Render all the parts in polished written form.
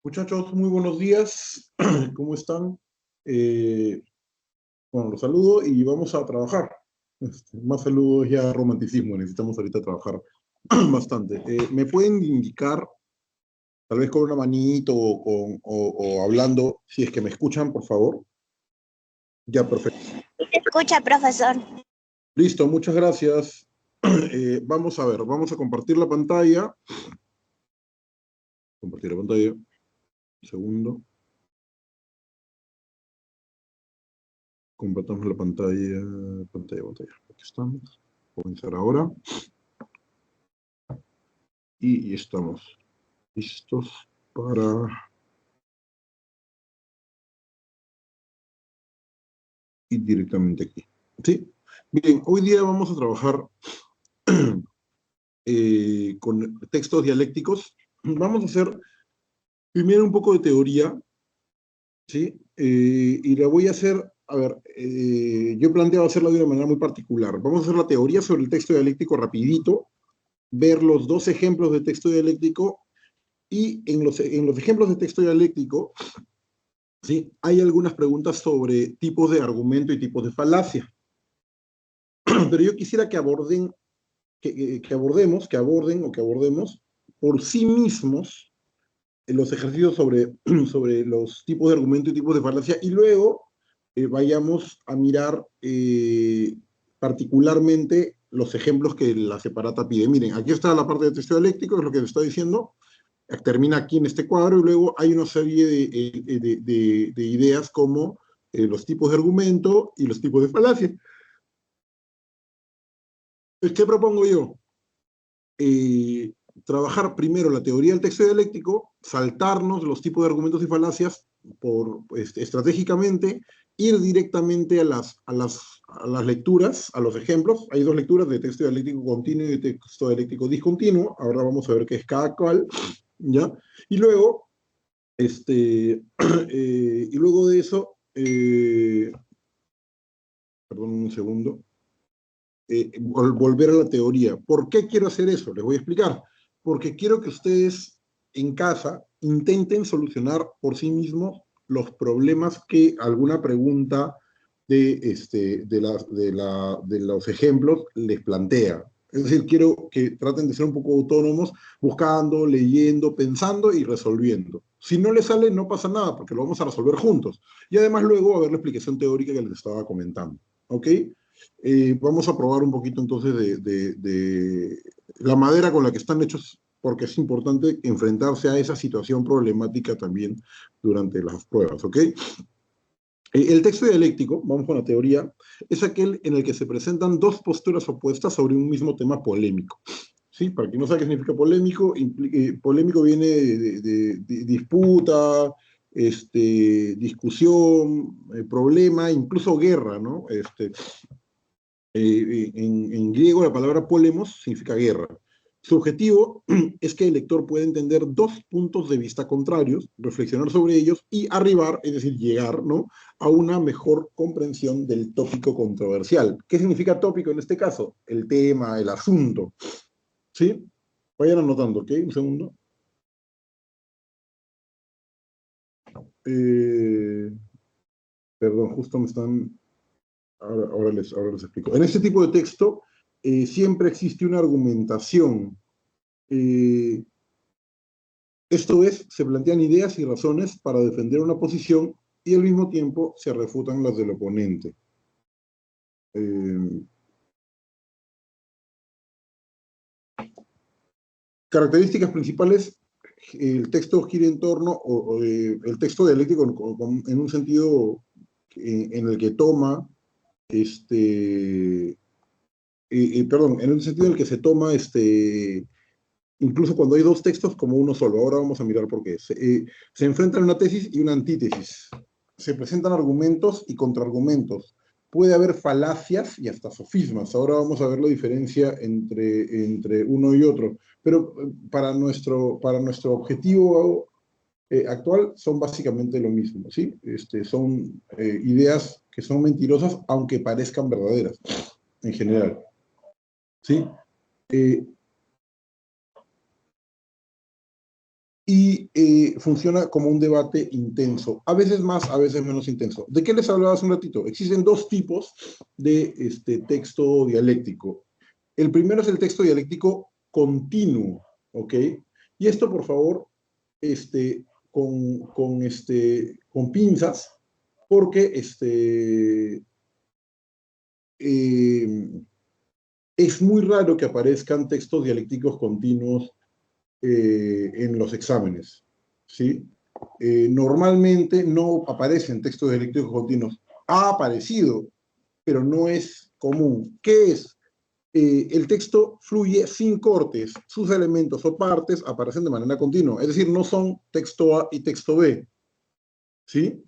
Muchachos, muy buenos días. ¿Cómo están? Eh, bueno, los saludo y vamos a trabajar. Más saludos ya romanticismo, necesitamos ahorita trabajar bastante. ¿Me pueden indicar, tal vez con una manito o hablando, si es que me escuchan, por favor? Ya, perfecto. Escucha, profesor. Listo, muchas gracias. Vamos a ver, vamos a compartir la pantalla. Compartir la pantalla. Un segundo. Compartamos la pantalla. Pantalla. Aquí estamos. Comenzar ahora. Y estamos listos para ir directamente aquí. ¿Sí? Bien, hoy día vamos a trabajar con textos dialécticos. Vamos a hacer primero un poco de teoría, ¿sí? Y la voy a hacer, a ver, yo planteaba hacerla de una manera muy particular. Vamos a hacer la teoría sobre el texto dialéctico rapidito, ver los dos ejemplos de texto dialéctico y en los ejemplos de texto dialéctico, ¿sí? Hay algunas preguntas sobre tipos de argumento y tipos de falacia. Pero yo quisiera que aborden, que abordemos por sí mismos los ejercicios sobre, sobre los tipos de argumento y tipos de falacia, y luego vayamos a mirar particularmente los ejemplos que la separata pide. Miren, aquí está la parte de texto dialéctico, es lo que les estoy diciendo, termina aquí en este cuadro, y luego hay una serie de ideas como los tipos de argumento y los tipos de falacia. ¿Qué propongo yo? Eh, Trabajar primero la teoría del texto dialéctico, saltarnos los tipos de argumentos y falacias estratégicamente, ir directamente a las lecturas, a los ejemplos. Hay dos lecturas de texto dialéctico continuo y de texto dialéctico discontinuo. Ahora vamos a ver qué es cada cual, ¿ya? Y luego, y luego de eso, perdón un segundo, volver a la teoría. ¿Por qué quiero hacer eso? Les voy a explicar. Porque quiero que ustedes en casa intenten solucionar por sí mismos los problemas que alguna pregunta de los ejemplos les plantea. Es decir, quiero que traten de ser un poco autónomos, buscando, leyendo, pensando y resolviendo. Si no les sale, no pasa nada, porque lo vamos a resolver juntos. Y además luego va a ver la explicación teórica que les estaba comentando. ¿Ok? Vamos a probar un poquito entonces de la madera con la que están hechos, porque es importante enfrentarse a esa situación problemática también durante las pruebas, ¿ok? El texto dialéctico, vamos con la teoría, es aquel en el que se presentan dos posturas opuestas sobre un mismo tema polémico. ¿Sí? Para quien no sabe qué significa polémico, polémico viene de disputa, discusión, problema, incluso guerra, ¿no? En griego la palabra polemos significa guerra. Su objetivo es que el lector pueda entender dos puntos de vista contrarios, reflexionar sobre ellos y arribar, es decir, llegar, ¿no?, a una mejor comprensión del tópico controversial. ¿Qué significa tópico en este caso? El tema, el asunto. ¿Sí? Vayan anotando, ¿ok? Un segundo. Eh, Perdón, justo me están... ahora les explico. En este tipo de texto siempre existe una argumentación. Eh, Esto es, se plantean ideas y razones para defender una posición y al mismo tiempo se refutan las del oponente. Eh, Características principales, el texto gira en torno, el texto dialéctico en un sentido en el que toma, perdón, en un sentido en el que se toma, incluso cuando hay dos textos como uno solo. Ahora vamos a mirar por qué. Se enfrentan una tesis y una antítesis. Se presentan argumentos y contraargumentos. Puede haber falacias y hasta sofismas. Ahora vamos a ver la diferencia entre uno y otro. Pero para nuestro objetivo actual son básicamente lo mismo, ¿sí? Son ideas que son mentirosas, aunque parezcan verdaderas, en general, ¿sí? Eh, y funciona como un debate intenso, a veces más, a veces menos intenso. ¿De qué les hablaba hace un ratito? Existen dos tipos de texto dialéctico. El primero es el texto dialéctico continuo, ¿ok? Y esto, por favor, con pinzas, porque es muy raro que aparezcan textos dialécticos continuos en los exámenes, ¿sí? Normalmente no aparecen textos dialécticos continuos. Ha aparecido, pero no es común. ¿Qué es? El texto fluye sin cortes, sus elementos o partes aparecen de manera continua, es decir, no son texto A y texto B, ¿sí?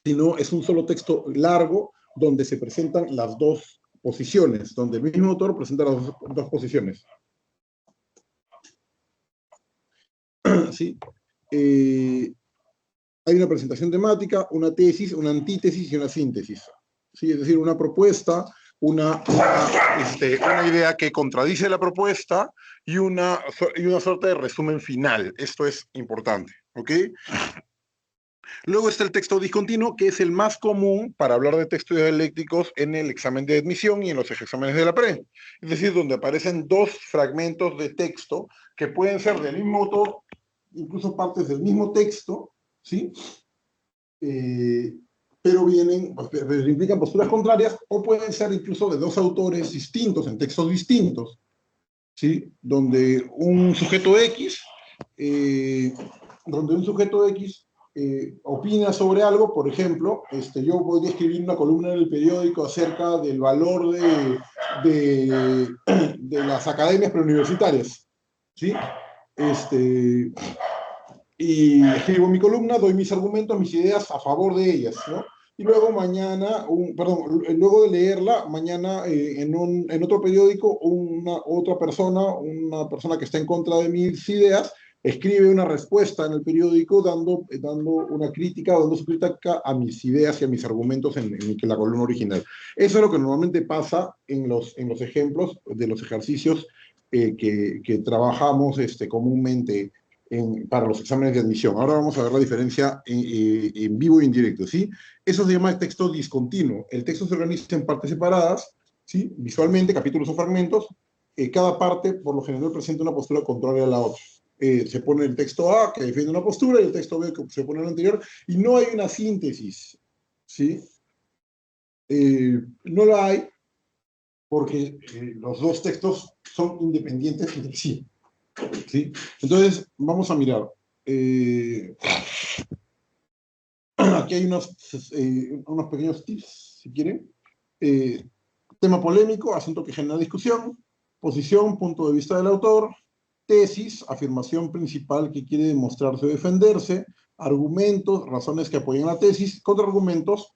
Sino es un solo texto largo donde se presentan las dos posiciones, donde el mismo autor presenta las dos posiciones. ¿Sí? Hay una presentación temática, una tesis, una antítesis y una síntesis. ¿Sí? Es decir, una propuesta, una idea que contradice la propuesta y una suerte de resumen final. Esto es importante, ¿ok? Luego está el texto discontinuo, que es el más común para hablar de textos dialécticos en el examen de admisión y en los exámenes de la pre. Es decir, donde aparecen dos fragmentos de texto que pueden ser del mismo autor, incluso partes del mismo texto, ¿sí? Pero implican posturas contrarias, o pueden ser incluso de dos autores distintos, en textos distintos, ¿sí? Donde un sujeto X, opina sobre algo. Por ejemplo, yo podría escribir una columna en el periódico acerca del valor de las academias preuniversitarias, ¿sí? Y escribo mi columna, doy mis argumentos, mis ideas a favor de ellas, ¿no? Y luego mañana, luego de leerla, mañana en otro periódico, una persona que está en contra de mis ideas, escribe una respuesta en el periódico dando una crítica, dando su crítica a mis ideas y a mis argumentos en la columna original. Eso es lo que normalmente pasa en los ejemplos de los ejercicios que trabajamos comúnmente para los exámenes de admisión. Ahora vamos a ver la diferencia en vivo y en directo, ¿sí? Eso se llama texto discontinuo. El texto se organiza en partes separadas, ¿sí? Visualmente, capítulos o fragmentos. Cada parte, por lo general, presenta una postura contraria a la otra. Se pone el texto A, que defiende una postura, y el texto B, que se pone en la anterior, y no hay una síntesis, ¿sí? No la hay porque los dos textos son independientes entre sí. ¿Sí? Entonces, vamos a mirar. Aquí hay unos pequeños tips, si quieren. Tema polémico, asunto que genera discusión. Posición, punto de vista del autor. Tesis, afirmación principal que quiere demostrarse o defenderse. Argumentos, razones que apoyan la tesis. Contraargumentos,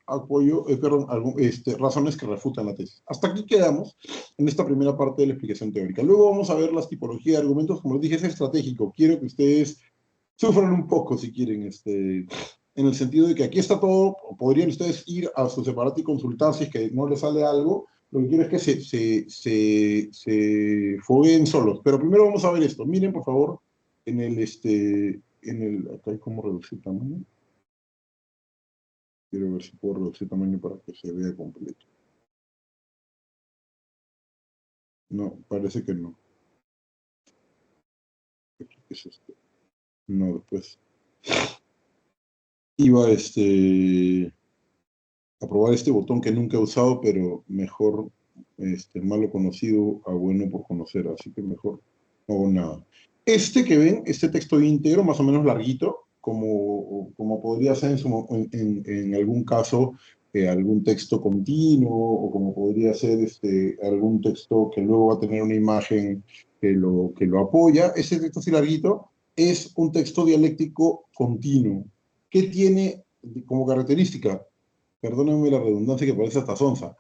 razones que refutan la tesis. Hasta aquí quedamos en esta primera parte de la explicación teórica. Luego vamos a ver las tipologías de argumentos. Como les dije, es estratégico. Quiero que ustedes sufran un poco, si quieren, en el sentido de que aquí está todo. Podrían ustedes ir a su separata y consultar si es que no les sale algo. Lo que quiero es que se fogueen solos. Pero primero vamos a ver esto. Miren, por favor, acá hay cómo reducir tamaño. Quiero ver si puedo reducir tamaño para que se vea completo. No, parece que no. ¿Qué es esto? No, después. Iba a probar este botón que nunca he usado, pero mejor malo conocido a bueno por conocer, así que mejor no hago nada. Que ven, este texto íntegro, más o menos larguito, como podría ser en algún caso algún texto continuo, o como podría ser algún texto que luego va a tener una imagen que lo apoya. Ese texto así larguito es un texto dialéctico continuo. ¿Qué tiene como característica? Perdónenme la redundancia que parece hasta sonsa,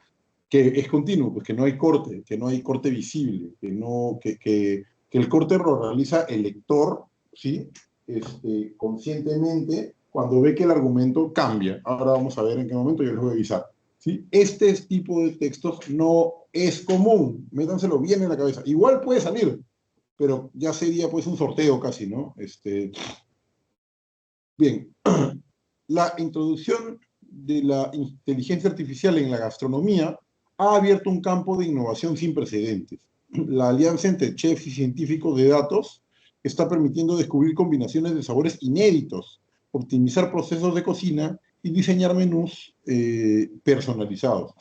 que es continuo, pues que no hay corte visible, que el corte lo realiza el lector, ¿sí? Conscientemente, cuando ve que el argumento cambia. Ahora vamos a ver en qué momento, yo les voy a avisar, ¿sí? Este tipo de textos no es común, métanselo bien en la cabeza. Igual puede salir, pero ya sería pues un sorteo casi, ¿no? Bien, la introducción de la inteligencia artificial en la gastronomía ha abierto un campo de innovación sin precedentes. La alianza entre chefs y científicos de datos está permitiendo descubrir combinaciones de sabores inéditos, optimizar procesos de cocina y diseñar menús personalizados.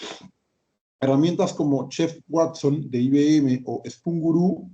Herramientas como Chef Watson de IBM o Spoon Guru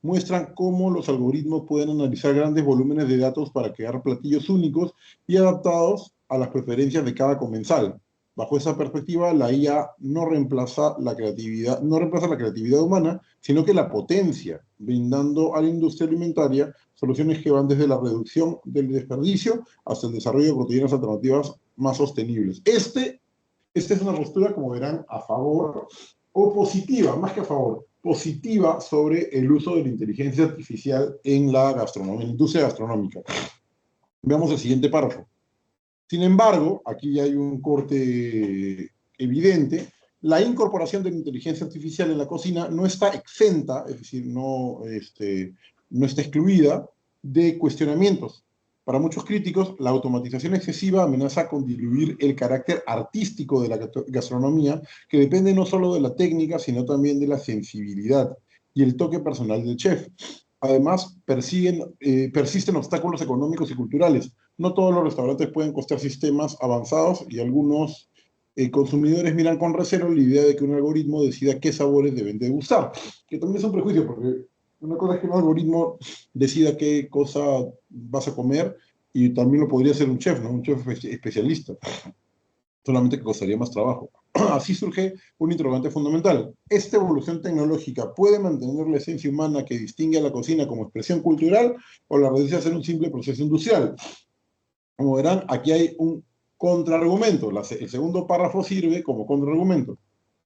muestran cómo los algoritmos pueden analizar grandes volúmenes de datos para crear platillos únicos y adaptados a las preferencias de cada comensal. Bajo esa perspectiva, la IA no reemplaza la creatividad humana, sino que la potencia, brindando a la industria alimentaria soluciones que van desde la reducción del desperdicio hasta el desarrollo de proteínas alternativas más sostenibles. Esta es una postura, como verán, a favor o positiva, más que a favor, positiva sobre el uso de la inteligencia artificial en la gastronomía, en la industria gastronómica. Veamos el siguiente párrafo. Sin embargo, aquí hay un corte evidente, la incorporación de la inteligencia artificial en la cocina no está exenta, es decir, no está excluida de cuestionamientos. Para muchos críticos, la automatización excesiva amenaza con diluir el carácter artístico de la gastronomía, que depende no solo de la técnica, sino también de la sensibilidad y el toque personal del chef. Además, persisten obstáculos económicos y culturales. No todos los restaurantes pueden costear sistemas avanzados y algunos consumidores miran con recelo la idea de que un algoritmo decida qué sabores deben de gustar, que también es un prejuicio, porque una cosa es que un algoritmo decida qué cosa vas a comer y también lo podría hacer un chef, ¿no? Un chef especialista, solamente que costaría más trabajo. Así surge un interrogante fundamental. ¿Esta evolución tecnológica puede mantener la esencia humana que distingue a la cocina como expresión cultural o la reduce a ser un simple proceso industrial? Como verán, aquí hay un contraargumento. El segundo párrafo sirve como contraargumento.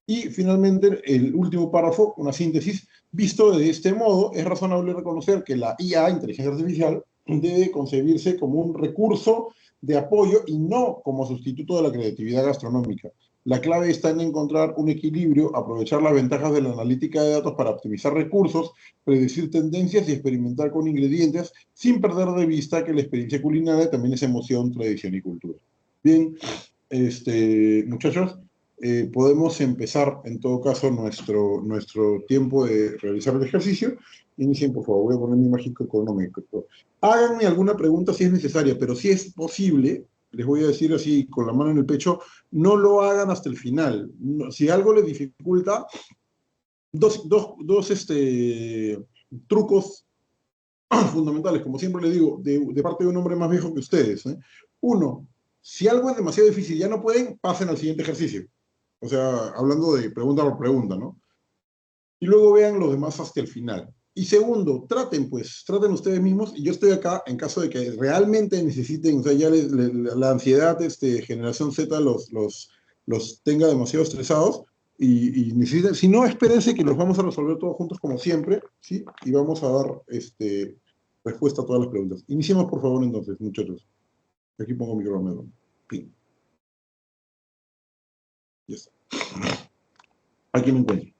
Y finalmente, el último párrafo, una síntesis. Visto de este modo, es razonable reconocer que la IA, inteligencia artificial, debe concebirse como un recurso de apoyo y no como sustituto de la creatividad gastronómica. La clave está en encontrar un equilibrio, aprovechar las ventajas de la analítica de datos para optimizar recursos, predecir tendencias y experimentar con ingredientes sin perder de vista que la experiencia culinaria también es emoción, tradición y cultura. Bien, muchachos, podemos empezar en todo caso nuestro tiempo de realizar el ejercicio. Inicien, por favor, voy a poner mi mágico cronómetro. Háganme alguna pregunta si es necesaria, pero si es posible, les voy a decir así con la mano en el pecho, no lo hagan hasta el final. Si algo les dificulta, dos trucos fundamentales, como siempre les digo, de parte de un hombre más viejo que ustedes. Uno, si algo es demasiado difícil y ya no pueden, pasen al siguiente ejercicio. O sea, hablando de pregunta por pregunta, ¿no? Y luego vean los demás hasta el final. Y segundo, traten ustedes mismos, y yo estoy acá en caso de que realmente necesiten, o sea, ya la ansiedad, generación Z los tenga demasiado estresados, y necesiten, si no, espérense que los vamos a resolver todos juntos como siempre, ¿sí? Y vamos a dar respuesta a todas las preguntas. Iniciemos, por favor, entonces, muchachos. Aquí pongo mi cronómetro. Fin. Ya está. Aquí me encuentro.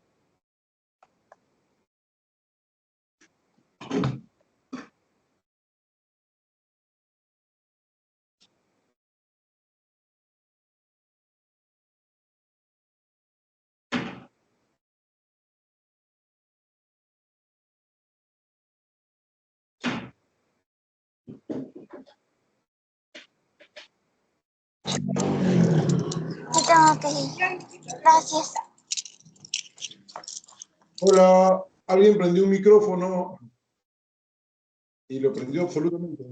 Me tengo que ir. Gracias. Hola, ¿alguien prendió un micrófono? Y lo prendió absolutamente.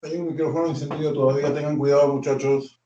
Hay un micrófono encendido todavía, tengan cuidado, muchachos.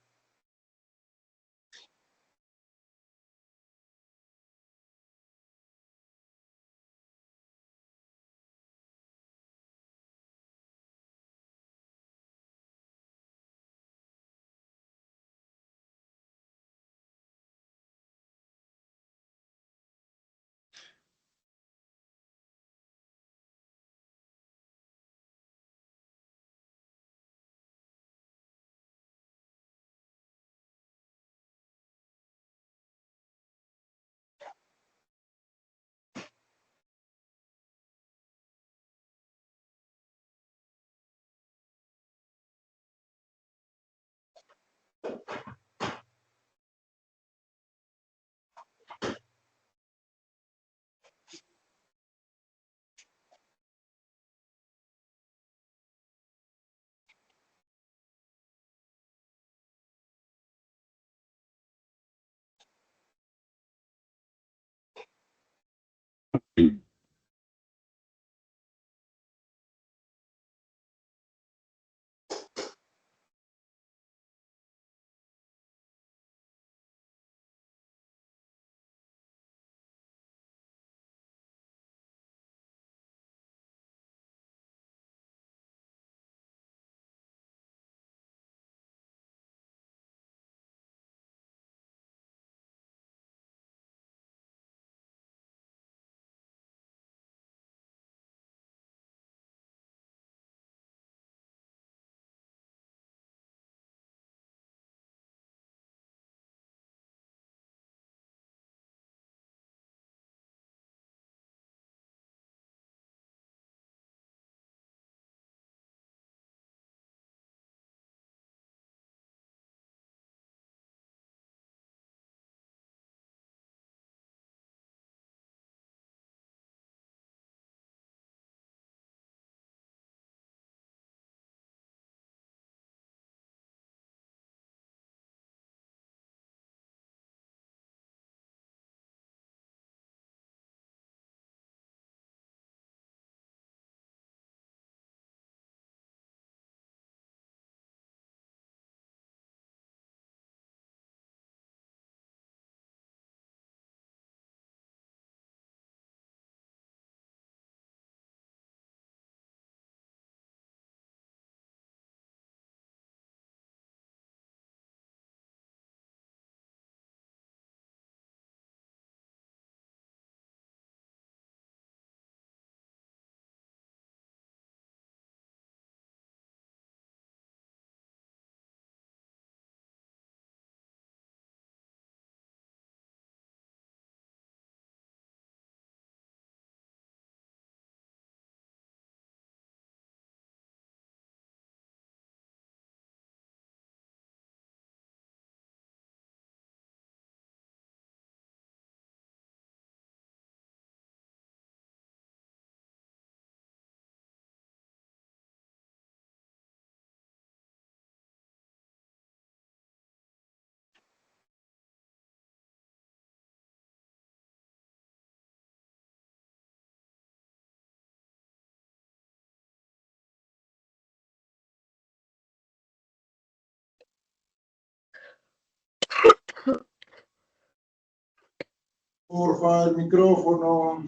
Porfa, el micrófono.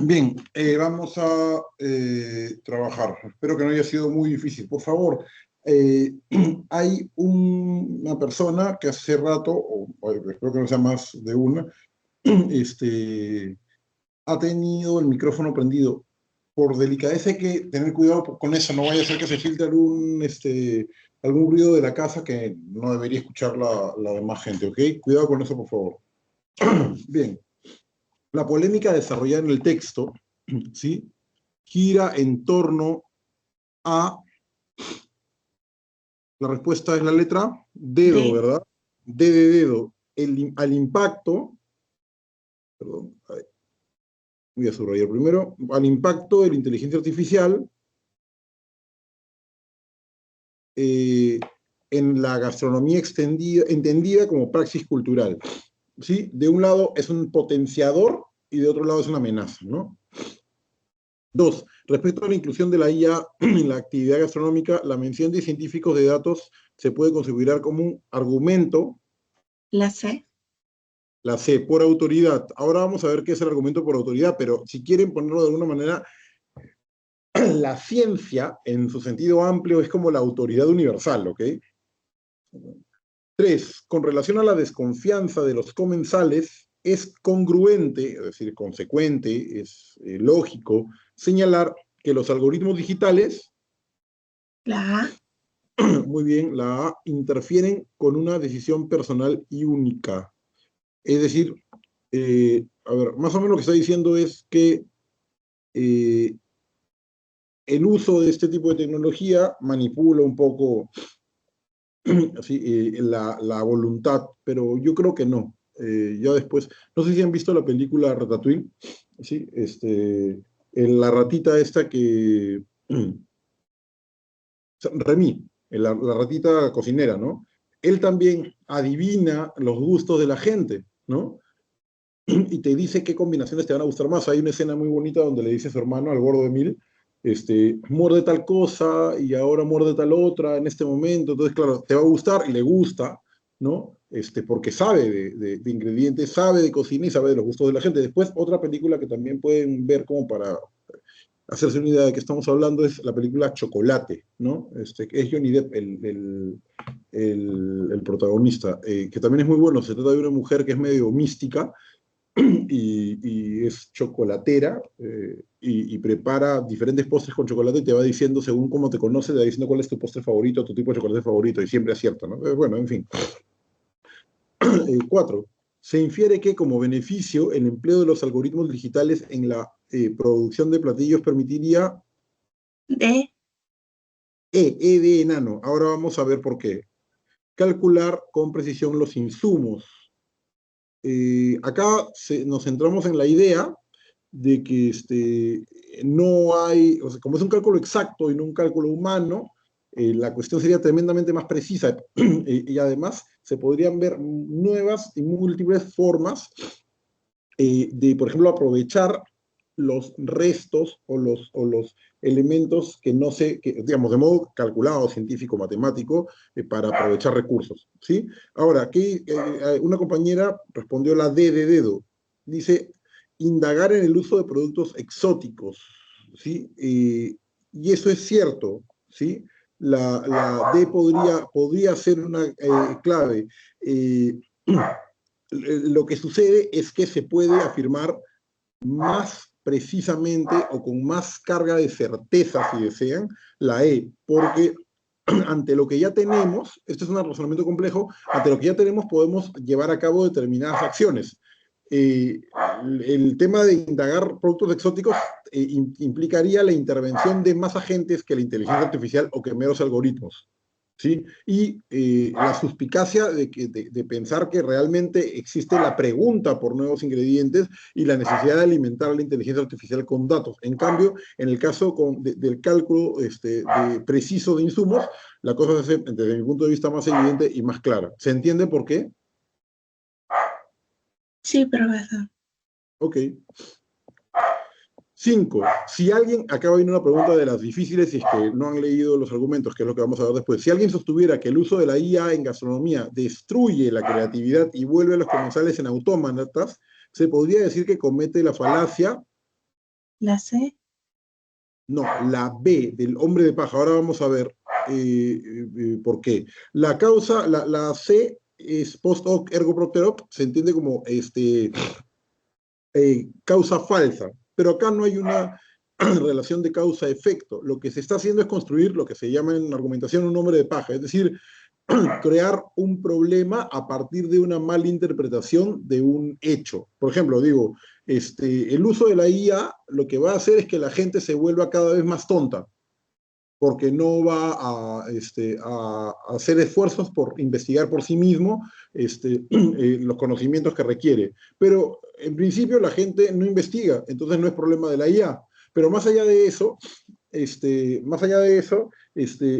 Bien, vamos a trabajar. Espero que no haya sido muy difícil. Por favor, hay una persona que hace rato, o espero que no sea más de una, ha tenido el micrófono prendido. Por delicadeza hay que tener cuidado con eso, no vaya a ser que se filtre algún ruido de la casa que no debería escuchar la demás gente, ¿ok? Cuidado con eso, por favor. Bien, la polémica desarrollada en el texto, ¿sí? Gira en torno a, la respuesta es la letra dedo, ¿verdad? D de dedo, al impacto, perdón, a ver, voy a subrayar primero, al impacto de la inteligencia artificial en la gastronomía entendida como praxis cultural, ¿sí? De un lado es un potenciador y de otro lado es una amenaza, ¿no? Dos, respecto a la inclusión de la IA en la actividad gastronómica, la mención de científicos de datos se puede considerar como un argumento. La C. La C, por autoridad. Ahora vamos a ver qué es el argumento por autoridad, pero si quieren ponerlo de alguna manera, la ciencia, en su sentido amplio, es como la autoridad universal, ¿ok? 3, con relación a la desconfianza de los comensales, es congruente, es decir, consecuente, es lógico, señalar que los algoritmos digitales, La A. muy bien, la A, interfieren con una decisión personal y única. Es decir, a ver, más o menos lo que está diciendo es que el uso de este tipo de tecnología manipula un poco así, la voluntad, pero yo creo que no. Ya después, no sé si han visto la película Ratatouille, ¿sí? La ratita esta que... Remy, la ratita cocinera, ¿no? Él también adivina los gustos de la gente, ¿no? Y te dice qué combinaciones te van a gustar más. Hay una escena muy bonita donde le dice a su hermano, al gordo Emil, muerde tal cosa y ahora muerde tal otra en este momento. Entonces, claro, te va a gustar y le gusta, ¿no? Porque sabe de ingredientes, sabe de cocina y sabe de los gustos de la gente. Después, otra película que también pueden ver como para hacerse una idea de qué estamos hablando es la película Chocolate, ¿no? Que es Johnny Depp el protagonista, que también es muy bueno. Se trata de una mujer que es medio mística, y es chocolatera y prepara diferentes postres con chocolate y te va diciendo, según cómo te conoce, te va diciendo cuál es tu postre favorito, tu tipo de chocolate favorito, y siempre acierta, ¿no? Bueno, en fin. 4. Se infiere que como beneficio el empleo de los algoritmos digitales en la producción de platillos permitiría... D. E de enano. Ahora vamos a ver por qué. Calcular con precisión los insumos. Acá nos centramos en la idea de que no hay, o sea, como es un cálculo exacto y no un cálculo humano, la cuestión sería tremendamente más precisa y además se podrían ver nuevas y múltiples formas de, por ejemplo, aprovechar los restos o los elementos que no se, que, digamos, de modo calculado, científico, matemático, para aprovechar recursos, ¿sí? Ahora, aquí una compañera respondió la D de dedo. Dice, indagar en el uso de productos exóticos, ¿sí? Y eso es cierto, ¿sí? La D podría ser una clave. Lo que sucede es que se puede afirmar más precisamente o con más carga de certeza, si desean, la E, porque ante lo que ya tenemos, esto es un razonamiento complejo, ante lo que ya tenemos podemos llevar a cabo determinadas acciones. El tema de indagar productos exóticos implicaría la intervención de más agentes que la inteligencia artificial o que meros algoritmos. ¿Sí? Y la suspicacia de pensar que realmente existe la pregunta por nuevos ingredientes y la necesidad de alimentar la inteligencia artificial con datos. En cambio, en el caso del cálculo preciso de insumos, la cosa se hace, desde mi punto de vista, más evidente y más clara. ¿Se entiende por qué? Sí, profesor. Ok. 5. Si alguien, acá viene una pregunta de las difíciles si es que no han leído los argumentos, que es lo que vamos a ver después. Si alguien sostuviera que el uso de la IA en gastronomía destruye la creatividad y vuelve a los comensales en autómatas, se podría decir que comete la falacia la C, No, la B del hombre de paja. Ahora vamos a ver por qué. La causa, la C es post hoc ergo propter hoc, se entiende como causa falsa, pero acá no hay una relación de causa-efecto. Lo que se está haciendo es construir lo que se llama en argumentación un hombre de paja, es decir, crear un problema a partir de una mala interpretación de un hecho. Por ejemplo, digo, el uso de la IA lo que va a hacer es que la gente se vuelva cada vez más tonta, porque no va a hacer esfuerzos por investigar por sí mismo los conocimientos que requiere. Pero en principio la gente no investiga, entonces no es problema de la IA. Pero más allá de eso,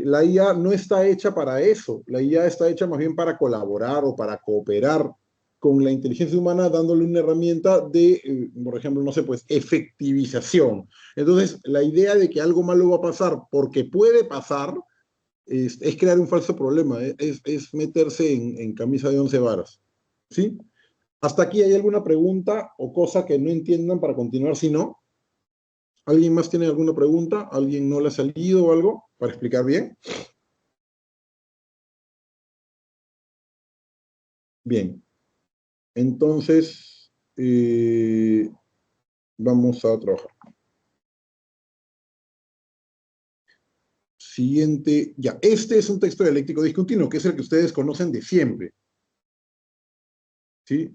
la IA no está hecha para eso. La IA está hecha más bien para colaborar o para cooperar con la inteligencia humana, dándole una herramienta de, por ejemplo, no sé, pues, efectivización. Entonces, la idea de que algo malo va a pasar porque puede pasar es crear un falso problema, es meterse en camisa de 11 varas. ¿Sí? ¿Hasta aquí hay alguna pregunta o cosa que no entiendan para continuar? Si no, ¿alguien más tiene alguna pregunta? ¿Alguien no le ha salido o algo para explicar bien? Bien, entonces vamos a trabajar. Siguiente, ya, este es un texto dialéctico discontinuo, que es el que ustedes conocen de siempre. ¿Sí?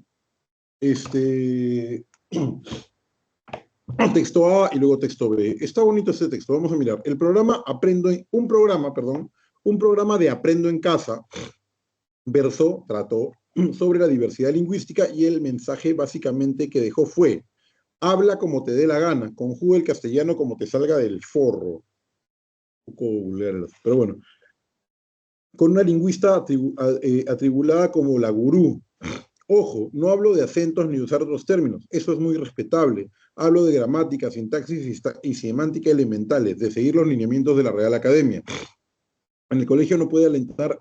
Texto A y luego texto B. Está bonito este texto, vamos a mirar. Un programa de Aprendo en Casa trató sobre la diversidad lingüística y el mensaje básicamente que dejó fue: habla como te dé la gana, conjuga el castellano como te salga del forro. Un poco vulgar, pero bueno. Con una lingüista atribulada como la gurú. Ojo, no hablo de acentos ni de usar otros términos, eso es muy respetable. Hablo de gramática, sintaxis y semántica elementales, de seguir los lineamientos de la Real Academia. En el colegio no puede alentar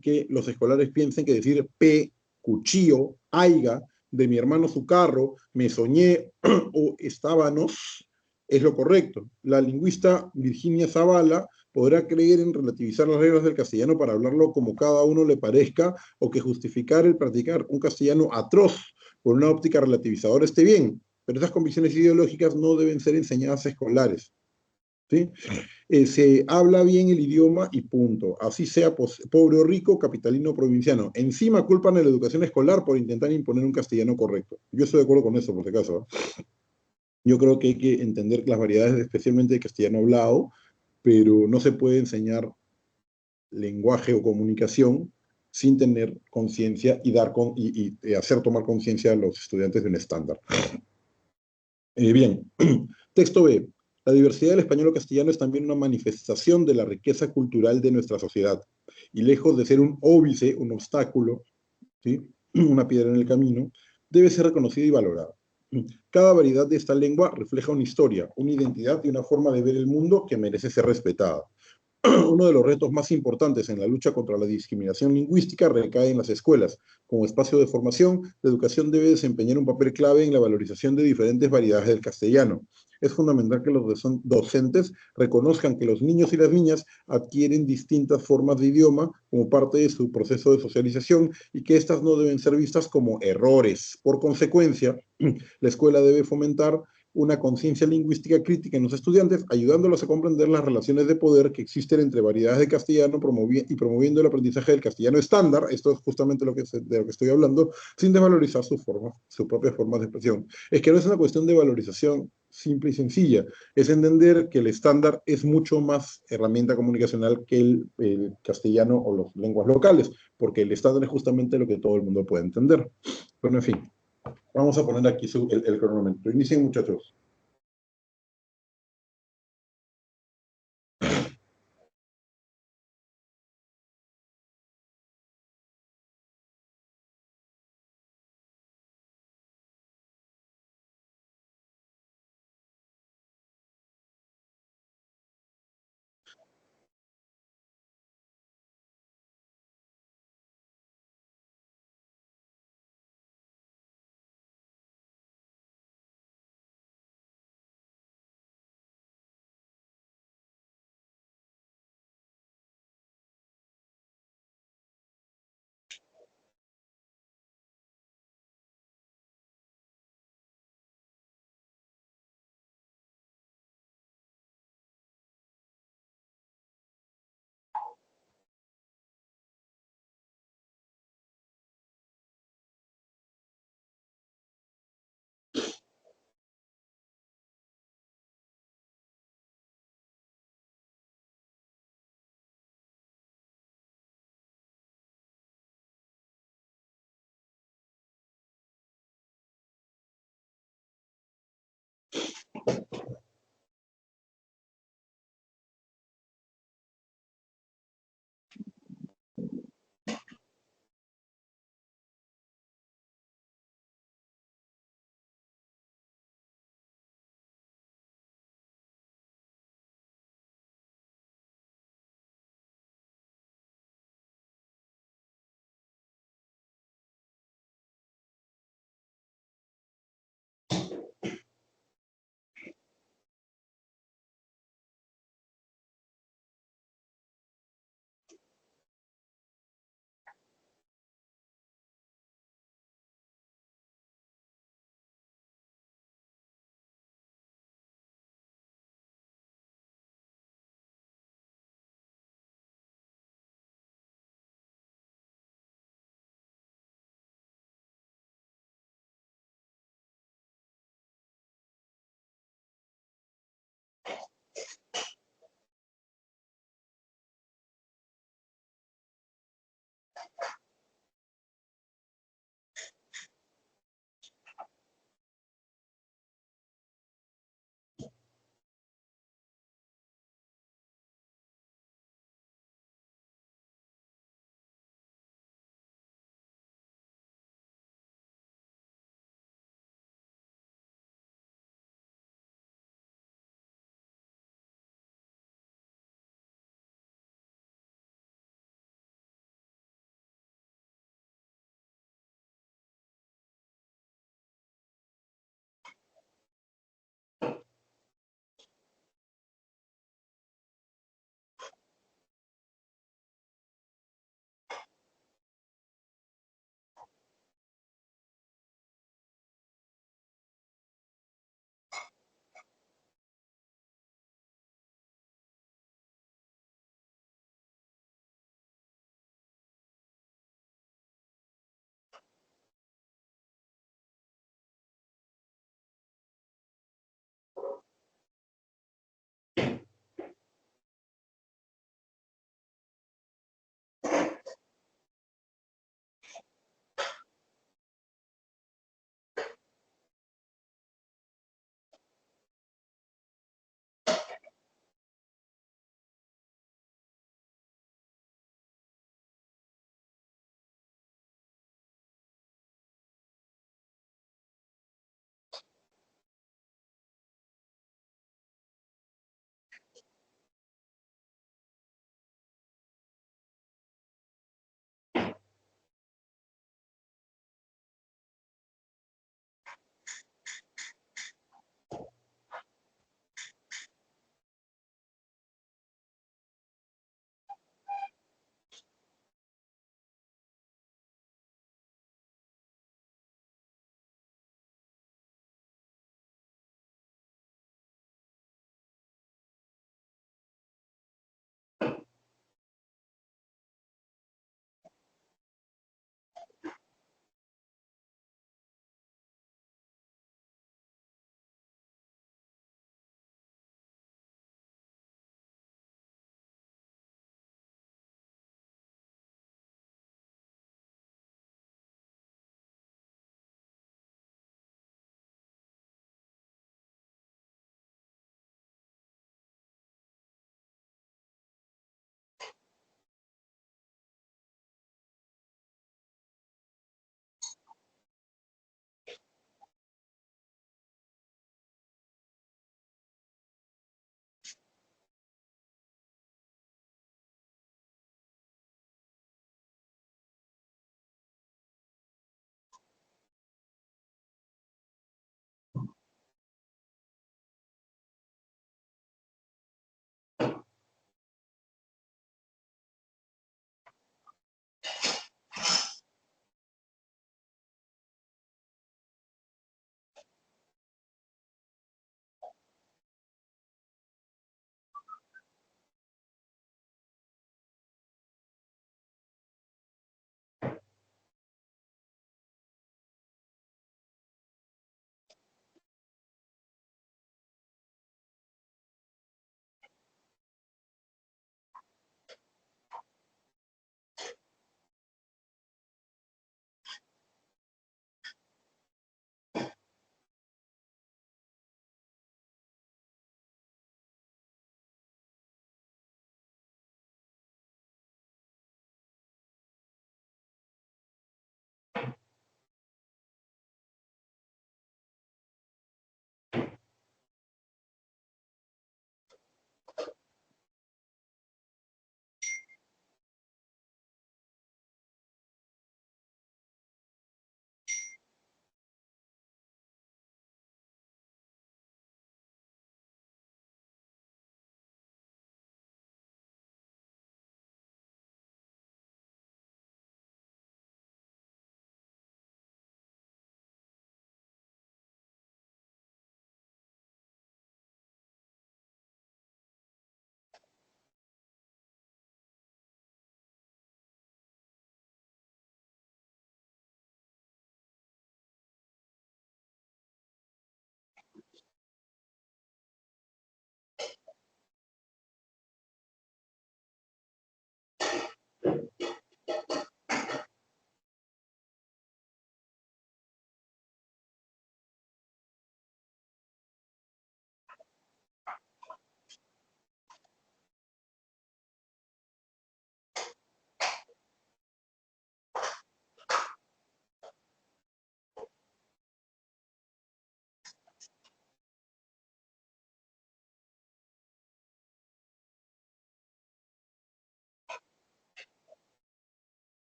que los escolares piensen que decir pe, cuchillo, aiga, de mi hermano su carro, me soñé o estábanos es lo correcto. La lingüista Virginia Zavala podrá creer en relativizar las reglas del castellano para hablarlo como cada uno le parezca, o que justificar el practicar un castellano atroz por una óptica relativizadora esté bien, pero esas convicciones ideológicas no deben ser enseñadas a escolares. ¿Sí? Se habla bien el idioma y punto. Así sea pobre o rico, capitalino o provinciano. Encima culpan a la educación escolar por intentar imponer un castellano correcto. Yo estoy de acuerdo con eso, por si acaso. Yo creo que hay que entender las variedades, especialmente de castellano hablado, pero no se puede enseñar lenguaje o comunicación sin tener conciencia y hacer tomar conciencia a los estudiantes de un estándar. Bien, texto B. La diversidad del español o castellano es también una manifestación de la riqueza cultural de nuestra sociedad. Y lejos de ser un óbice, un obstáculo, ¿sí? Una piedra en el camino, debe ser reconocida y valorada. Cada variedad de esta lengua refleja una historia, una identidad y una forma de ver el mundo que merece ser respetada. Uno de los retos más importantes en la lucha contra la discriminación lingüística recae en las escuelas. Como espacio de formación, la educación debe desempeñar un papel clave en la valorización de diferentes variedades del castellano. Es fundamental que los docentes reconozcan que los niños y las niñas adquieren distintas formas de idioma como parte de su proceso de socialización y que éstas no deben ser vistas como errores. Por consecuencia, la escuela debe fomentar una conciencia lingüística crítica en los estudiantes, ayudándolos a comprender las relaciones de poder que existen entre variedades de castellano y promoviendo el aprendizaje del castellano estándar, esto es justamente de lo que estoy hablando, sin desvalorizar sus propias formas de expresión. Es que no es una cuestión de valorización simple y sencilla, es entender que el estándar es mucho más herramienta comunicacional que el castellano o las lenguas locales, porque el estándar es justamente lo que todo el mundo puede entender. Bueno, en fin. Vamos a poner aquí el cronómetro. Inicien, muchachos.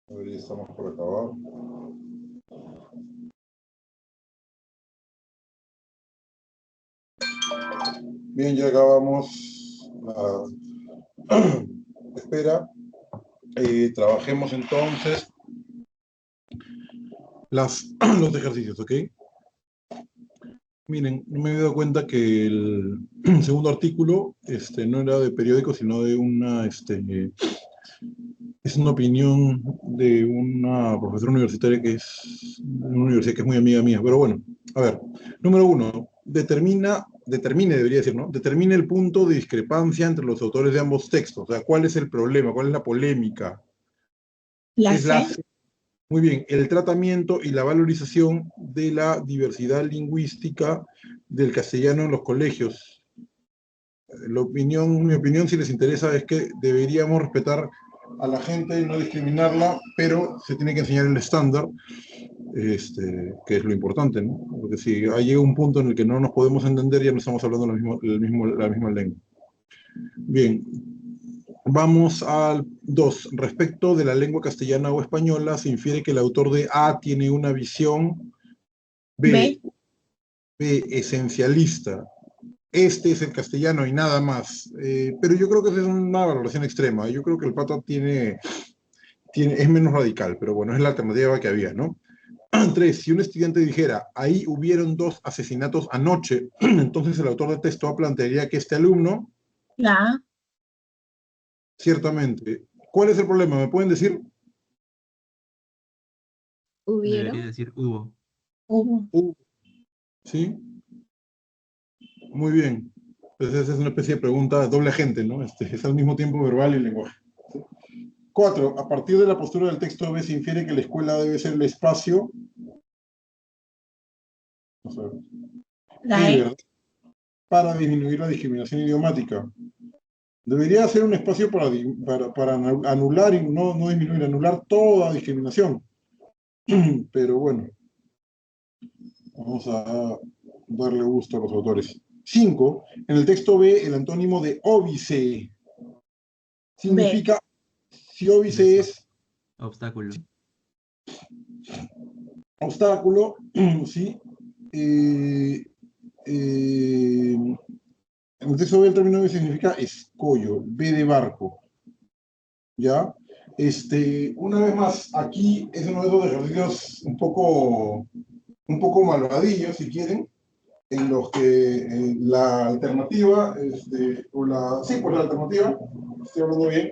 A ver, ya estamos por acabar. Bien, ya acabamos la espera. Trabajemos entonces los ejercicios, ¿ok? Miren, me he dado cuenta que el segundo artículo no era de periódico, sino de una, es una opinión de una profesora universitaria que es una universidad que es muy amiga mía. Pero bueno, a ver, número 1, debería decir, ¿no? Determine el punto de discrepancia entre los autores de ambos textos. O sea, ¿cuál es el problema? ¿Cuál es la polémica? La Es la C. Muy bien, el tratamiento y la valorización de la diversidad lingüística del castellano en los colegios. Mi opinión, si les interesa, es que deberíamos respetar a la gente y no discriminarla, pero se tiene que enseñar el estándar, que es lo importante, ¿no? Porque si llega un punto en el que no nos podemos entender, ya no estamos hablando la misma lengua. Bien, vamos al 2. Respecto de la lengua castellana o española, se infiere que el autor de A tiene una visión B esencialista. Este es el castellano y nada más. Pero yo creo que esa es una valoración extrema. Yo creo que el Pato es menos radical, pero bueno, es la alternativa que había, ¿no? 3. Si un estudiante dijera, ahí hubieron 2 asesinatos anoche, entonces el autor del texto A plantearía que este alumno... La A. Ciertamente. ¿Cuál es el problema? ¿Me pueden decir? Debería ¿Hubieron? decir hubo. Hubo. ¿Sí? Muy bien. Pues esa es una especie de pregunta doble agente, ¿no? Es al mismo tiempo verbal y lenguaje. 4. A partir de la postura del texto B se infiere que la escuela debe ser el espacio... Vamos a ver. La E. ¿verdad? Para disminuir la discriminación idiomática. Debería ser un espacio para anular y no disminuir, anular toda discriminación. Pero bueno, vamos a darle gusto a los autores. 5. En el texto B, el antónimo de óbice significa, si óbice es Obstáculo. obstáculo, ¿sí? En el texto B el término óbice significa escollo, B de barco. ¿Ya? Una vez más, aquí es uno de esos ejercicios un poco malvadillos, si quieren, en los que la alternativa, la alternativa, estoy hablando bien,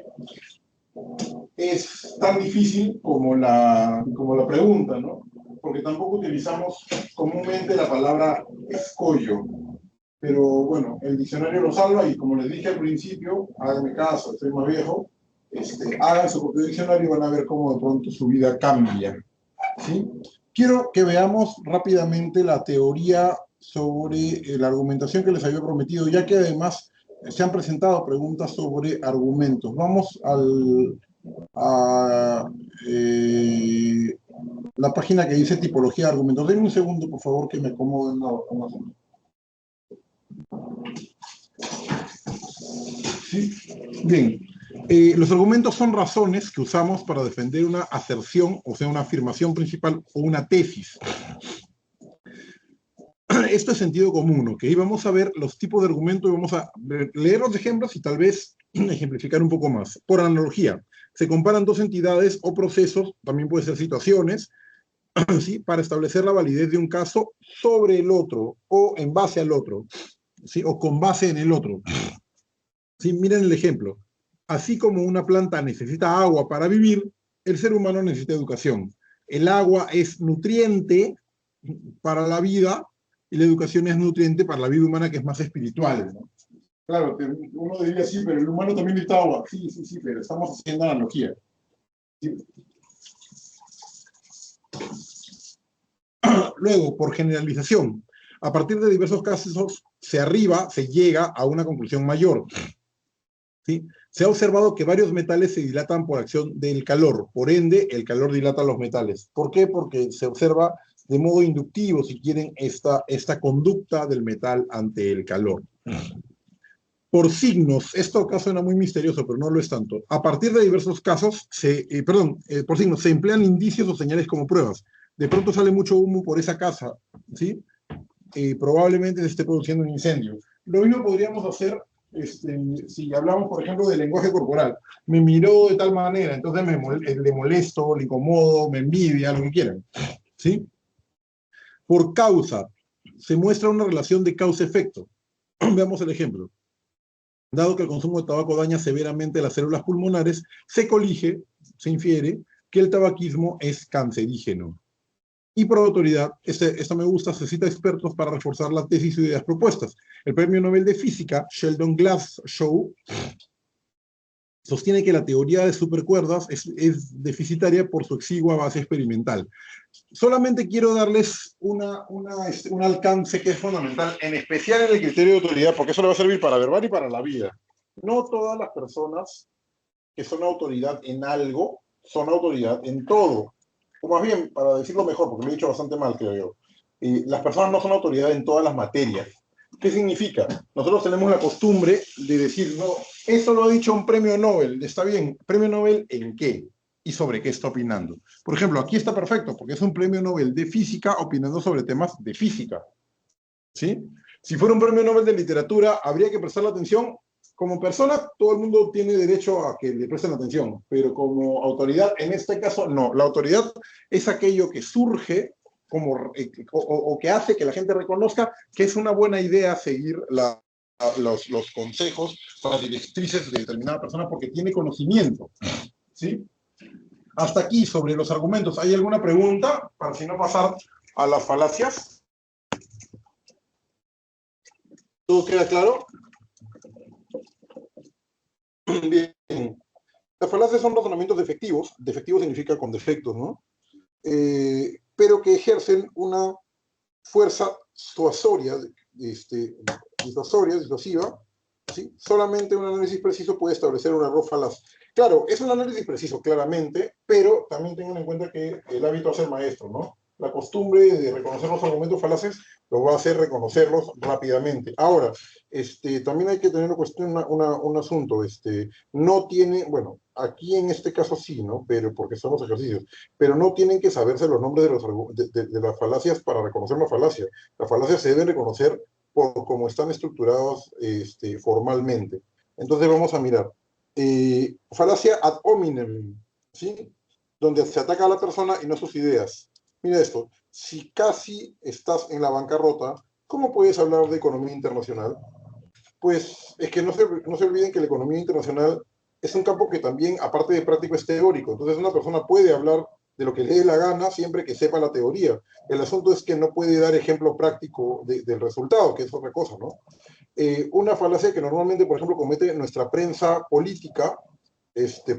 es tan difícil como la pregunta, ¿no? Porque tampoco utilizamos comúnmente la palabra escollo. pero bueno, el diccionario lo salva y como les dije al principio, háganme caso, estoy más viejo, hagan su propio diccionario y van a ver cómo de pronto su vida cambia, ¿sí? Quiero que veamos rápidamente la teoría sobre la argumentación que les había prometido, ya que además se han presentado preguntas sobre argumentos. Vamos a la página que dice tipología de argumentos. Denme un segundo, por favor, que me acomoden una zona. ¿Sí? Bien. Los argumentos son razones que usamos para defender una aserción, o sea, una afirmación principal o una tesis. Esto es sentido común, ¿ok? Vamos a ver los tipos de argumentos y vamos a leer los ejemplos y tal vez ejemplificar un poco más. Por analogía, se comparan dos entidades o procesos, también puede ser situaciones, ¿sí? Para establecer la validez de un caso sobre el otro o en base al otro, ¿sí? O con base en el otro. ¿Sí? Miren el ejemplo. Así como una planta necesita agua para vivir, el ser humano necesita educación. El agua es nutriente para la vida y la educación es nutriente para la vida humana, que es más espiritual, ¿no? Claro, uno diría sí, pero el humano también necesita agua. Sí, sí, sí, pero estamos haciendo analogía. ¿Sí? Luego, por generalización, a partir de diversos casos se llega a una conclusión mayor. ¿Sí? Se ha observado que varios metales se dilatan por acción del calor, por ende, el calor dilata los metales. ¿Por qué? Porque se observa de modo inductivo, si quieren, esta conducta del metal ante el calor. Por signos, esto acá suena muy misterioso, pero no lo es tanto. A partir de diversos casos, por signos, se emplean indicios o señales como pruebas. De pronto sale mucho humo por esa casa, ¿sí? Probablemente se esté produciendo un incendio. Lo mismo podríamos hacer si hablamos, por ejemplo, del lenguaje corporal. Me miró de tal manera, entonces le molesto, le incomodo, me envidia, lo que quieran, ¿sí? Por causa, se muestra una relación de causa-efecto. Veamos el ejemplo. Dado que el consumo de tabaco daña severamente las células pulmonares, se infiere que el tabaquismo es cancerígeno. Y por autoridad, esto me gusta, se cita expertos para reforzar la tesis y ideas propuestas. El premio Nobel de Física, Sheldon Glashow, sostiene que la teoría de supercuerdas es deficitaria por su exigua base experimental. Solamente quiero darles un alcance que es fundamental, en especial en el criterio de autoridad, porque eso le va a servir para verbal y para la vida. No todas las personas que son autoridad en algo son autoridad en todo. O más bien, para decirlo mejor, porque lo he dicho bastante mal, creo yo, las personas no son autoridad en todas las materias. ¿Qué significa? Nosotros tenemos la costumbre de decir, no, eso lo ha dicho un premio Nobel, está bien, ¿premio Nobel en qué? ¿Y sobre qué está opinando? Por ejemplo, aquí está perfecto, porque es un premio Nobel de física opinando sobre temas de física, ¿sí? Si fuera un premio Nobel de literatura, habría que prestarle atención. Como persona, todo el mundo tiene derecho a que le presten atención, pero como autoridad, en este caso, no. La autoridad es aquello que surge o que hace que la gente reconozca que es una buena idea seguir los consejos o las directrices de determinada persona porque tiene conocimiento, ¿sí? Hasta aquí sobre los argumentos. ¿Hay alguna pregunta para si no pasar a las falacias? ¿Todo queda claro? Bien. Las falacias son razonamientos defectivos. Defectivo significa con defectos, ¿no? Pero que ejercen una fuerza disuasiva, ¿sí? Solamente un análisis preciso puede establecer un error falaz. Claro, es un análisis preciso, claramente, pero también tengan en cuenta que el hábito hace el maestro, ¿no? La costumbre de reconocer los argumentos falaces lo va a hacer reconocerlos rápidamente. Ahora, también hay que tener en cuestión un asunto. No tiene, bueno, aquí en este caso sí, ¿no? Pero porque son los ejercicios. Pero no tienen que saberse los nombres de las falacias para reconocer una falacia. Las falacias se deben reconocer por cómo están estructuradas formalmente. Entonces vamos a mirar. Falacia ad hominem, ¿sí? Donde se ataca a la persona y no sus ideas. Mira esto, si casi estás en la bancarrota, ¿cómo puedes hablar de economía internacional? Pues es que no se olviden que la economía internacional es un campo que también, aparte de práctico, es teórico. Entonces una persona puede hablar de lo que le dé la gana siempre que sepa la teoría. El asunto es que no puede dar ejemplo práctico del resultado, que es otra cosa, ¿no? Una falacia que normalmente, por ejemplo, comete nuestra prensa política,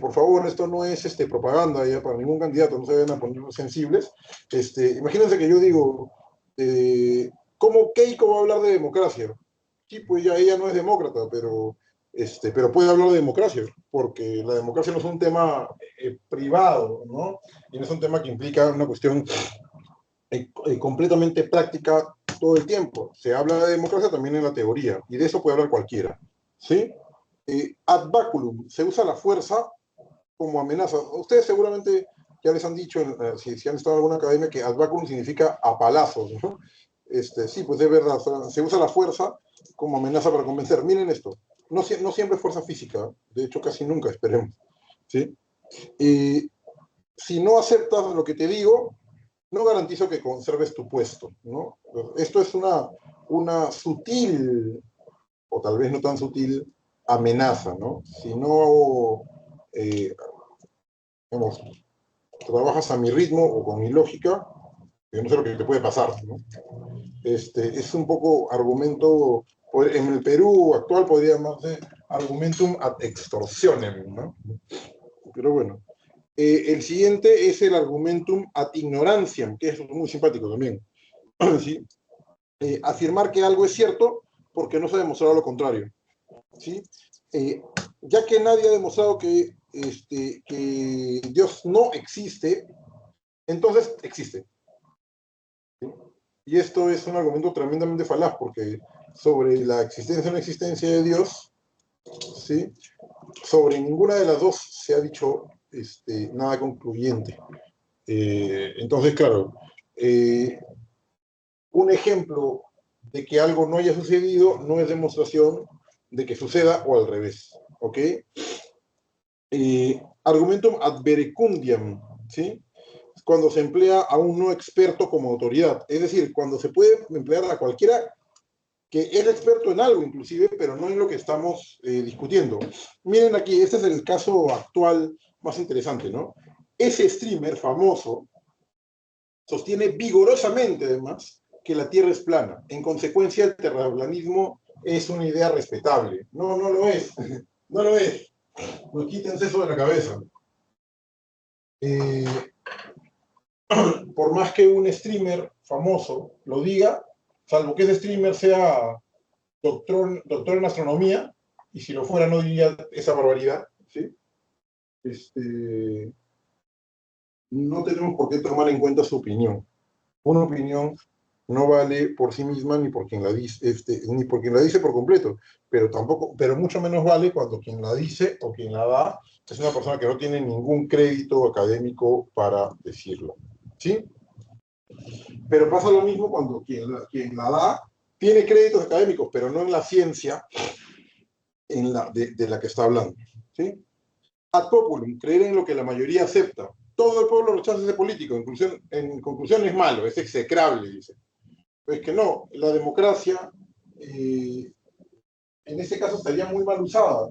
por favor, esto no es propaganda ya para ningún candidato, no se vayan a poner sensibles. Imagínense que yo digo, ¿cómo Keiko va a hablar de democracia? Sí, pues ya ella no es demócrata, pero puede hablar de democracia, porque la democracia no es un tema privado, ¿no? Y no es un tema que implica una cuestión completamente práctica todo el tiempo. Se habla de democracia también en la teoría, y de eso puede hablar cualquiera, ¿sí? Ad baculum, se usa la fuerza como amenaza. Ustedes seguramente ya les han dicho, si han estado en alguna academia, que ad baculum significa a palazos, ¿no? Sí, pues es verdad, se usa la fuerza como amenaza para convencer. Miren esto, no siempre es fuerza física, de hecho casi nunca, esperemos, ¿sí? Si no aceptas lo que te digo, no garantizo que conserves tu puesto, ¿no? Esto es una sutil, o tal vez no tan sutil, amenaza, ¿no? Si no, digamos, trabajas a mi ritmo o con mi lógica, yo no sé lo que te puede pasar, ¿no? Es un poco argumento, en el Perú actual podría llamarse argumentum ad extorsionem, ¿no? Pero bueno. El siguiente es el argumentum ad ignorantiam, que es muy simpático también. ¿Sí? Afirmar que algo es cierto porque no se ha demostrado lo contrario. ¿Sí? Ya que nadie ha demostrado que Dios no existe, entonces existe. ¿Sí? Y esto es un argumento tremendamente falaz, porque sobre la existencia o no existencia de Dios, ¿sí? Sobre ninguna de las dos se ha dicho nada concluyente. Entonces, claro, un ejemplo de que algo no haya sucedido no es demostración de que suceda o al revés, ¿ok? Argumentum ad verecundiam, ¿sí? Cuando se emplea a un no experto como autoridad, es decir, cuando se puede emplear a cualquiera que es experto en algo inclusive, pero no en lo que estamos discutiendo. Miren aquí, este es el caso actual más interesante, ¿no? Ese streamer famoso sostiene vigorosamente, además, que la Tierra es plana. En consecuencia, el terraplanismo es una idea respetable. No, no lo es. No lo es. Pues quítense eso de la cabeza. Por más que un streamer famoso lo diga, salvo que ese streamer sea doctor en astronomía, y si lo fuera no diría esa barbaridad, ¿sí? No tenemos por qué tomar en cuenta su opinión. Una opinión no vale por sí misma ni por quien la dice, ni por quien la dice por completo, pero mucho menos vale cuando quien la dice o quien la da es una persona que no tiene ningún crédito académico para decirlo, ¿sí? Pero pasa lo mismo cuando quien la da tiene créditos académicos, pero no en la ciencia de la que está hablando, ¿sí? Ad populum, creer en lo que la mayoría acepta. Todo el pueblo rechaza ese político, en conclusión es malo, es execrable, dice. Pues que no, la democracia en ese caso estaría muy mal usada,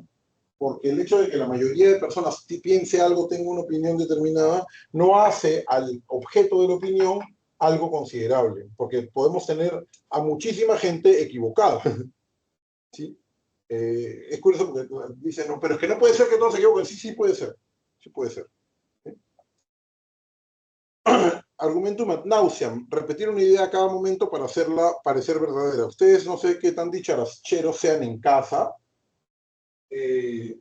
porque el hecho de que la mayoría de personas piense algo, tenga una opinión determinada, no hace al objeto de la opinión algo considerable, porque podemos tener a muchísima gente equivocada. ¿Sí? Es curioso porque dicen, no, pero es que no puede ser que todos se equivoquen. Sí, sí puede ser. Sí puede ser. ¿Sí? Argumentum ad nauseam, repetir una idea a cada momento para hacerla parecer verdadera. Ustedes no sé qué tan dicharacheros sean en casa, pero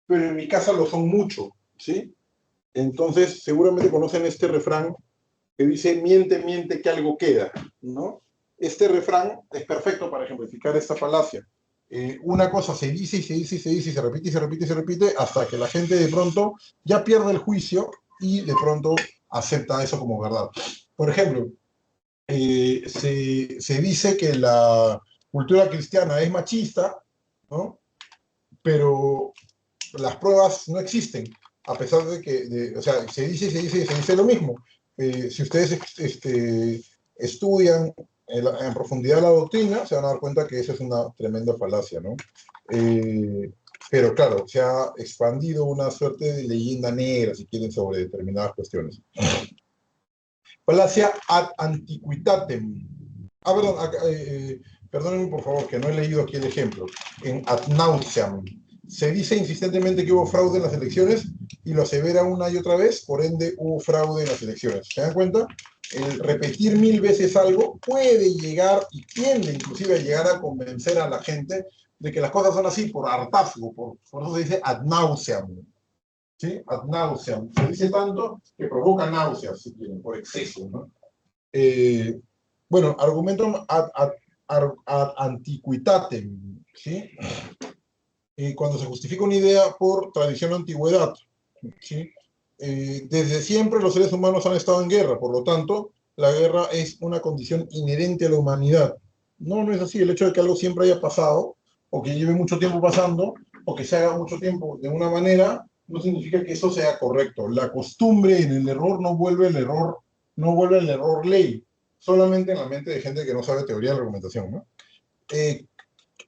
en mi casa lo son mucho, ¿sí? Entonces, seguramente conocen este refrán que dice, miente, miente, que algo queda, ¿no? Este refrán es perfecto para ejemplificar esta falacia. Una cosa se dice y se dice y se dice y se repite y se repite y se repite hasta que la gente de pronto ya pierde el juicio y de pronto acepta eso como verdad. Por ejemplo, se dice que la cultura cristiana es machista, ¿no? Pero las pruebas no existen, a pesar de que, o sea, se dice y se dice y se dice lo mismo. Si ustedes estudian en profundidad la doctrina, se van a dar cuenta que esa es una tremenda falacia, ¿no? Pero claro, se ha expandido una suerte de leyenda negra, si quieren, sobre determinadas cuestiones. Falacia ad antiquitatem. Ah, perdón, perdónenme por favor, que no he leído aquí el ejemplo. En ad nauseam. Se dice insistentemente que hubo fraude en las elecciones y lo asevera una y otra vez, por ende hubo fraude en las elecciones. ¿Se dan cuenta? El repetir 1000 veces algo puede llegar y tiende inclusive a llegar a convencer a la gente de que las cosas son así por hartazgo, por eso se dice ad nauseam. ¿Sí? Ad nauseam. Se dice tanto que provoca náuseas, si quieren, por exceso, ¿no? Bueno, argumentum ad antiquitatem, ¿sí? Cuando se justifica una idea por tradición o antigüedad, ¿sí? Desde siempre los seres humanos han estado en guerra, por lo tanto, la guerra es una condición inherente a la humanidad. No, no es así. El hecho de que algo siempre haya pasado, o que lleve mucho tiempo pasando, o que se haga mucho tiempo de una manera, no significa que eso sea correcto. La costumbre en el error no vuelve el error, no vuelve el error ley, solamente en la mente de gente que no sabe teoría de la argumentación, ¿no?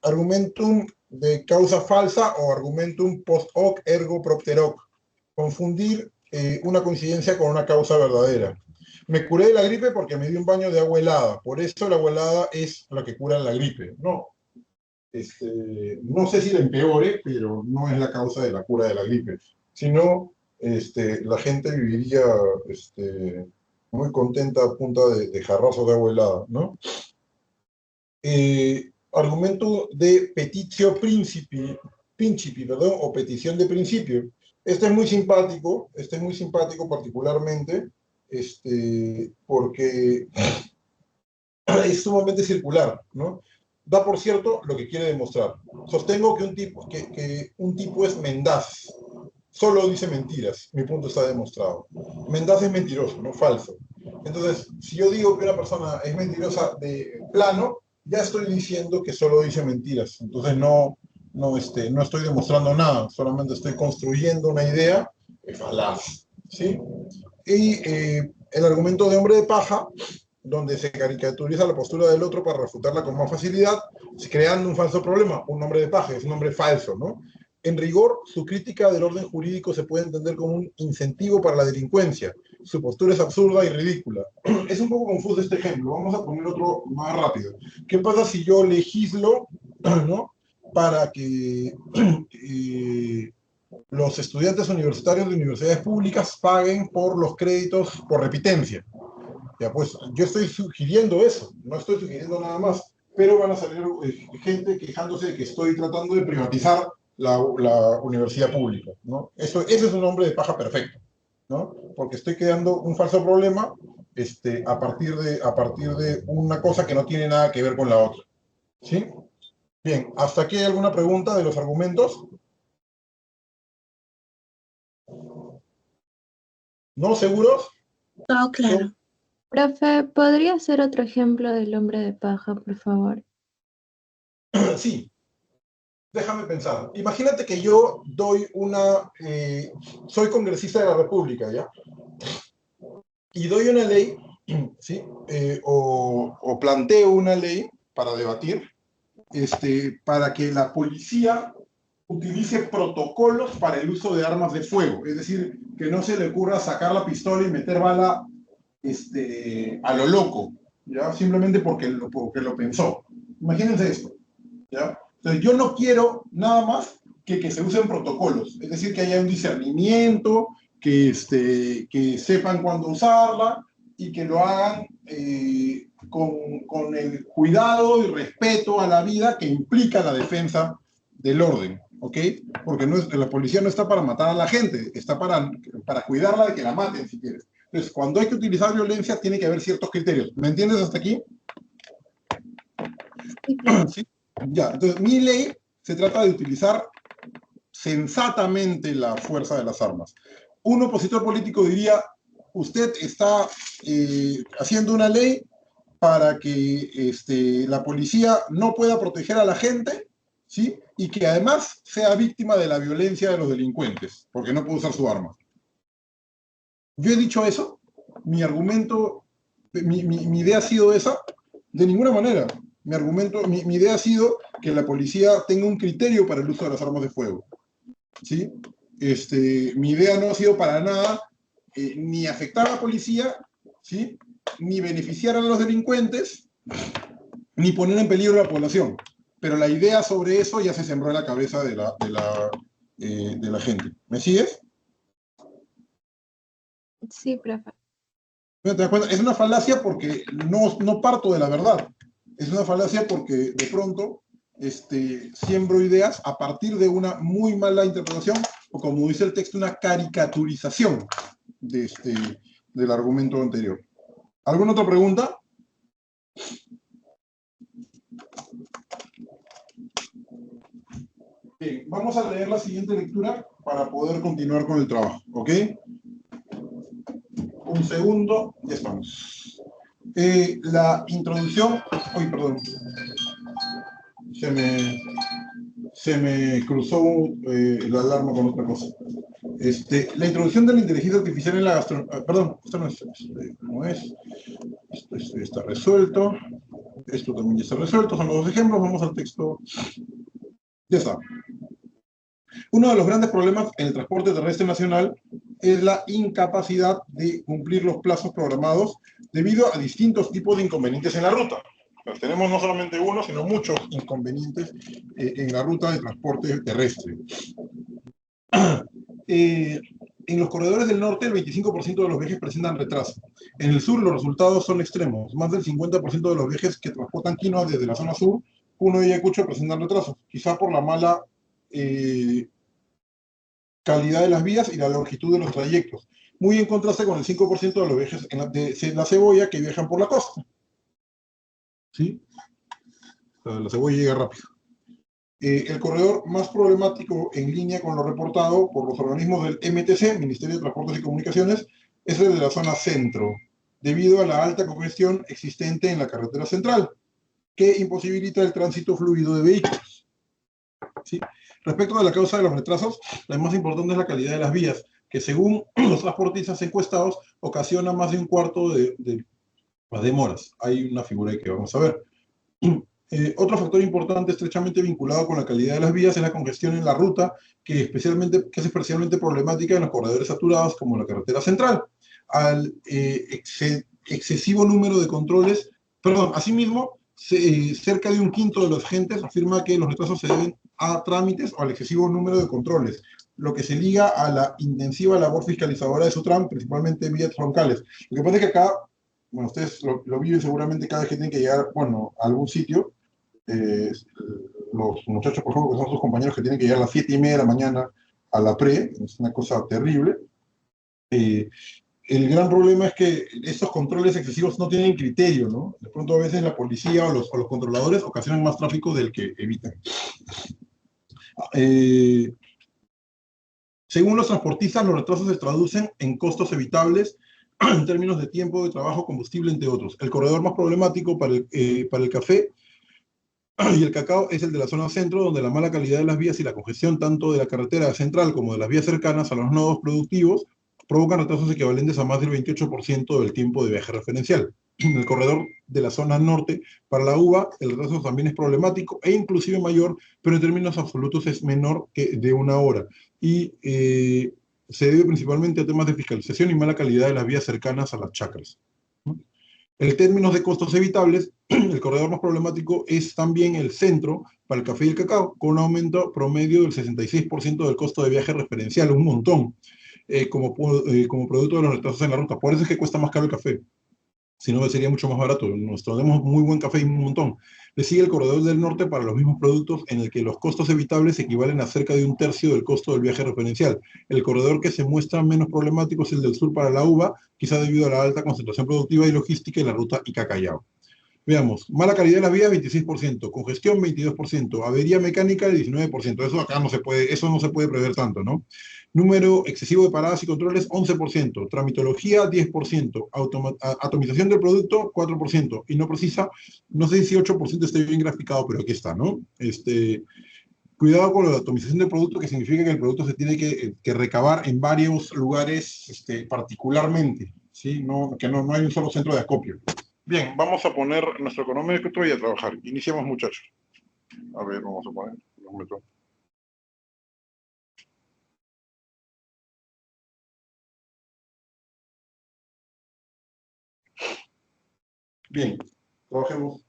Argumentum de causa falsa o argumentum post hoc ergo propter hoc. Confundir una coincidencia con una causa verdadera. Me curé de la gripe porque me di un baño de agua helada, por eso la agua helada es la que cura la gripe. No. No sé si la empeore, pero no es la causa de la cura de la gripe. Si no, la gente viviría muy contenta a punta de jarrazos de agua helada, ¿no? Argumento de petitio principi, perdón, o petición de principio. Este es muy simpático particularmente, porque es sumamente circular, ¿no? Da por cierto lo que quiere demostrar. Sostengo que un tipo es mendaz, solo dice mentiras, mi punto está demostrado. Mendaz es mentiroso, no falso. Entonces, si yo digo que una persona es mentirosa de plano, ya estoy diciendo que solo dice mentiras. Entonces no estoy demostrando nada, solamente estoy construyendo una idea falaz, ¿sí? Y el argumento de hombre de paja, donde se caricaturiza la postura del otro para refutarla con más facilidad, creando un falso problema. Un hombre de paja es un hombre falso, ¿no? En rigor, su crítica del orden jurídico se puede entender como un incentivo para la delincuencia. Su postura es absurda y ridícula. Es un poco confuso este ejemplo. Vamos a poner otro más rápido. ¿Qué pasa si yo legislo, ¿no?, para que los estudiantes universitarios de universidades públicas paguen por los créditos por repitencia? Ya, pues yo estoy sugiriendo eso, no estoy sugiriendo nada más, pero van a salir gente quejándose de que estoy tratando de privatizar la universidad pública, ¿no? Ese es un hombre de paja perfecto, ¿no? Porque estoy creando un falso problema a partir de una cosa que no tiene nada que ver con la otra, ¿sí? Bien, ¿hasta aquí hay alguna pregunta de los argumentos? ¿No? ¿Seguros? Todo claro. Profe, ¿podría ser otro ejemplo del hombre de paja, por favor? Sí. Déjame pensar. Imagínate que yo doy soy congresista de la República, ¿ya? Y doy una ley, ¿sí? O planteo una ley para debatir, para que la policía utilice protocolos para el uso de armas de fuego. Es decir, que no se le ocurra sacar la pistola y meter bala a lo loco, ¿ya? Simplemente porque lo pensó. Imagínense esto, ¿ya? Entonces, yo no quiero nada más que se usen protocolos, es decir, que haya un discernimiento, que sepan cuándo usarla y que lo hagan con el cuidado y respeto a la vida que implica la defensa del orden, ¿ok? Porque la policía no está para matar a la gente, está para cuidarla de que la maten, si quieres. Entonces, cuando hay que utilizar violencia, tiene que haber ciertos criterios. ¿Me entiendes hasta aquí? ¿Sí? Ya, entonces mi ley se trata de utilizar sensatamente la fuerza de las armas. Un opositor político diría, usted está haciendo una ley para que la policía no pueda proteger a la gente, ¿sí? Y que además sea víctima de la violencia de los delincuentes, porque no puede usar su arma. Yo he dicho eso, mi argumento, mi idea ha sido esa, de ninguna manera. Mi argumento, mi idea ha sido que la policía tenga un criterio para el uso de las armas de fuego, ¿sí? Mi idea no ha sido para nada ni afectar a la policía, ¿sí? Ni beneficiar a los delincuentes, ni poner en peligro a la población. Pero la idea sobre eso ya se sembró en la cabeza de la gente. ¿Me sigues? Sí, profe. ¿Te das cuenta? Es una falacia porque no parto de la verdad. Es una falacia porque de pronto siembro ideas a partir de una muy mala interpretación, o como dice el texto, una caricaturización del argumento anterior. ¿Alguna otra pregunta? Bien, vamos a leer la siguiente lectura para poder continuar con el trabajo, ¿ok? Un segundo, ya estamos. La introducción... Uy, perdón. Se me cruzó la alarma con otra cosa. La introducción de la inteligencia artificial en la gastronomía... Perdón, esto no es. Esto está resuelto. Esto también ya está resuelto. Son los dos ejemplos. Vamos al texto. Ya está. Uno de los grandes problemas en el transporte terrestre nacional es la incapacidad de cumplir los plazos programados debido a distintos tipos de inconvenientes en la ruta. Pues tenemos no solamente uno, sino muchos inconvenientes en la ruta de transporte terrestre. En los corredores del norte, el 25% de los viajes presentan retraso. En el sur, los resultados son extremos. Más del 50% de los viajes que transportan quinoa desde la zona sur, Puno y Ayacucho, presentan retrasos. Quizá por la mala calidad de las vías y la longitud de los trayectos. Muy en contraste con el 5% de los viajes de la Cebolla que viajan por la costa. ¿Sí? La Cebolla llega rápido. El corredor más problemático en línea con lo reportado por los organismos del MTC, Ministerio de Transportes y Comunicaciones, es el de la zona centro, debido a la alta congestión existente en la carretera central, que imposibilita el tránsito fluido de vehículos. ¿Sí? Respecto de la causa de los retrasos, la más importante es la calidad de las vías, que según los transportistas encuestados, ocasiona más de un cuarto de las demoras. Hay una figura ahí que vamos a ver. Otro factor importante estrechamente vinculado con la calidad de las vías es la congestión en la ruta, que es especialmente problemática en los corredores saturados como la carretera central. Al excesivo número de controles, asimismo, cerca de un quinto de los agentes afirma que los retrasos se deben a trámites o al excesivo número de controles, lo que se liga a la intensiva labor fiscalizadora de Sutran, principalmente vías troncales. Lo que pasa es que acá, bueno, ustedes lo viven seguramente cada vez que tienen que llegar, a algún sitio. Los muchachos, por ejemplo, que son sus compañeros que tienen que llegar a las 7:30 de la mañana a la pre, es una cosa terrible. El gran problema es que estos controles excesivos no tienen criterio, ¿no? De pronto a veces la policía o los controladores ocasionan más tráfico del que evitan. Según los transportistas, los retrasos se traducen en costos evitables en términos de tiempo de trabajo, combustible, entre otros. El corredor más problemático para el café y el cacao es el de la zona centro, donde la mala calidad de las vías y la congestión tanto de la carretera central como de las vías cercanas a los nodos productivos provocan retrasos equivalentes a más del 28% del tiempo de viaje referencial. En el corredor de la zona norte, para la UBA, el retraso también es problemático e inclusive mayor, pero en términos absolutos es menor que de 1 hora. Y se debe principalmente a temas de fiscalización y mala calidad de las vías cercanas a las chacras. En términos de costos evitables, el corredor más problemático es también el centro para el café y el cacao, con un aumento promedio del 66% del costo de viaje referencial, un montón, como producto de los retrasos en la ruta. Por eso es que cuesta más caro el café. Si no, sería mucho más barato. Nosotros tenemos muy buen café y un montón. Le sigue el corredor del norte para los mismos productos, en el que los costos evitables equivalen a cerca de 1/3 del costo del viaje referencial. El corredor que se muestra menos problemático es el del sur para la uva, quizá debido a la alta concentración productiva y logística en la ruta Ica-Callao. Veamos, mala calidad de las vías, 26%, congestión, 22%, avería mecánica, 19%. Eso acá no se puede prever tanto, ¿no? Número excesivo de paradas y controles, 11%. Tramitología, 10%. Atomización del producto, 4%. Y no precisa, no sé si 8% esté bien graficado, pero aquí está, ¿no? Cuidado con la atomización del producto, que significa que el producto se tiene que recabar en varios lugares particularmente, ¿sí? Que no hay un solo centro de acopio. Bien, vamos a poner nuestro cronómetro y a trabajar. Iniciamos, muchachos. A ver, vamos a poner el cronómetro. Bien, trabajemos.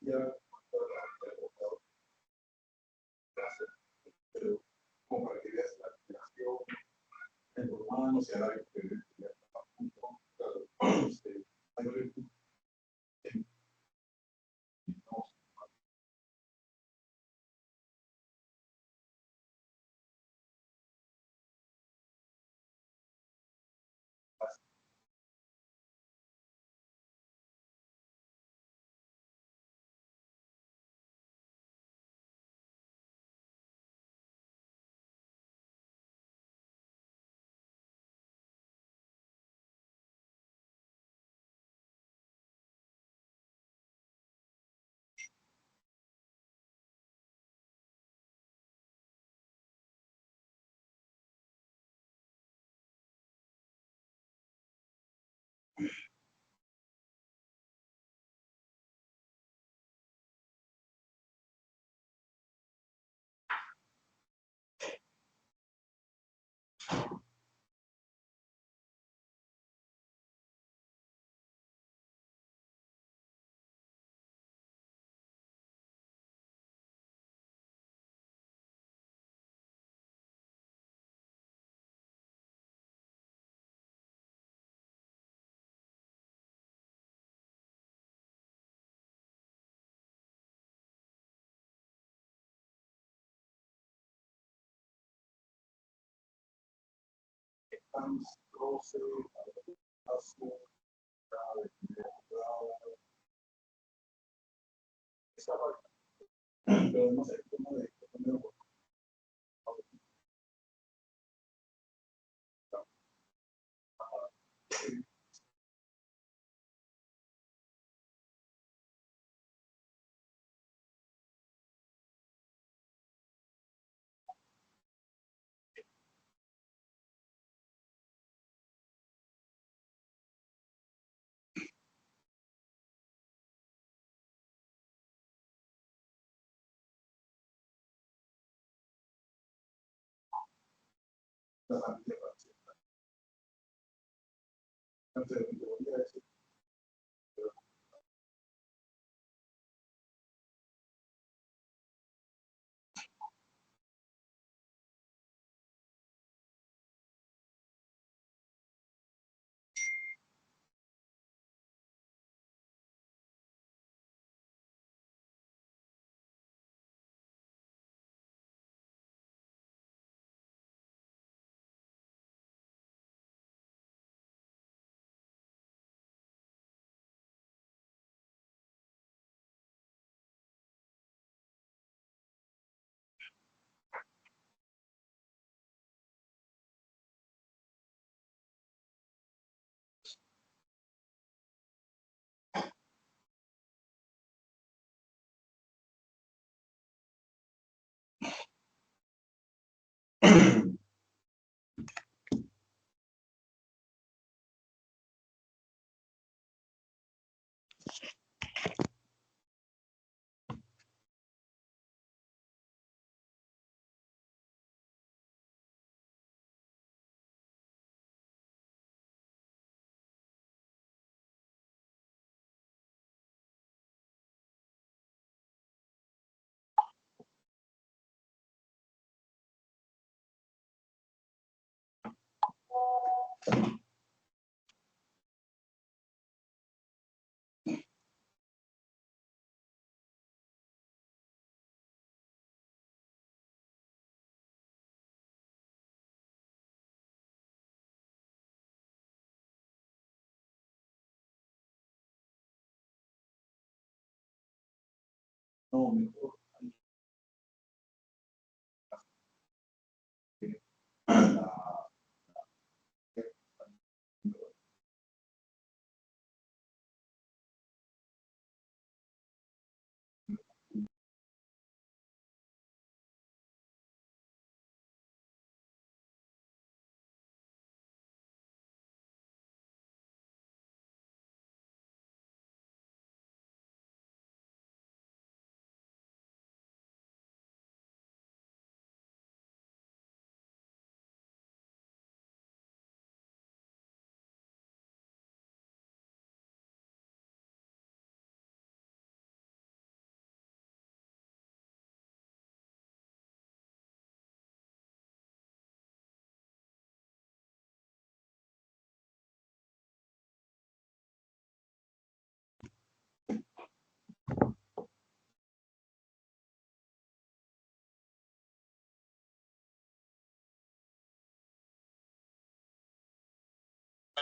Pero como para que veas la relación entre humanos y árabes que estamos pero no sé cómo de la familia paciente. No, mejor.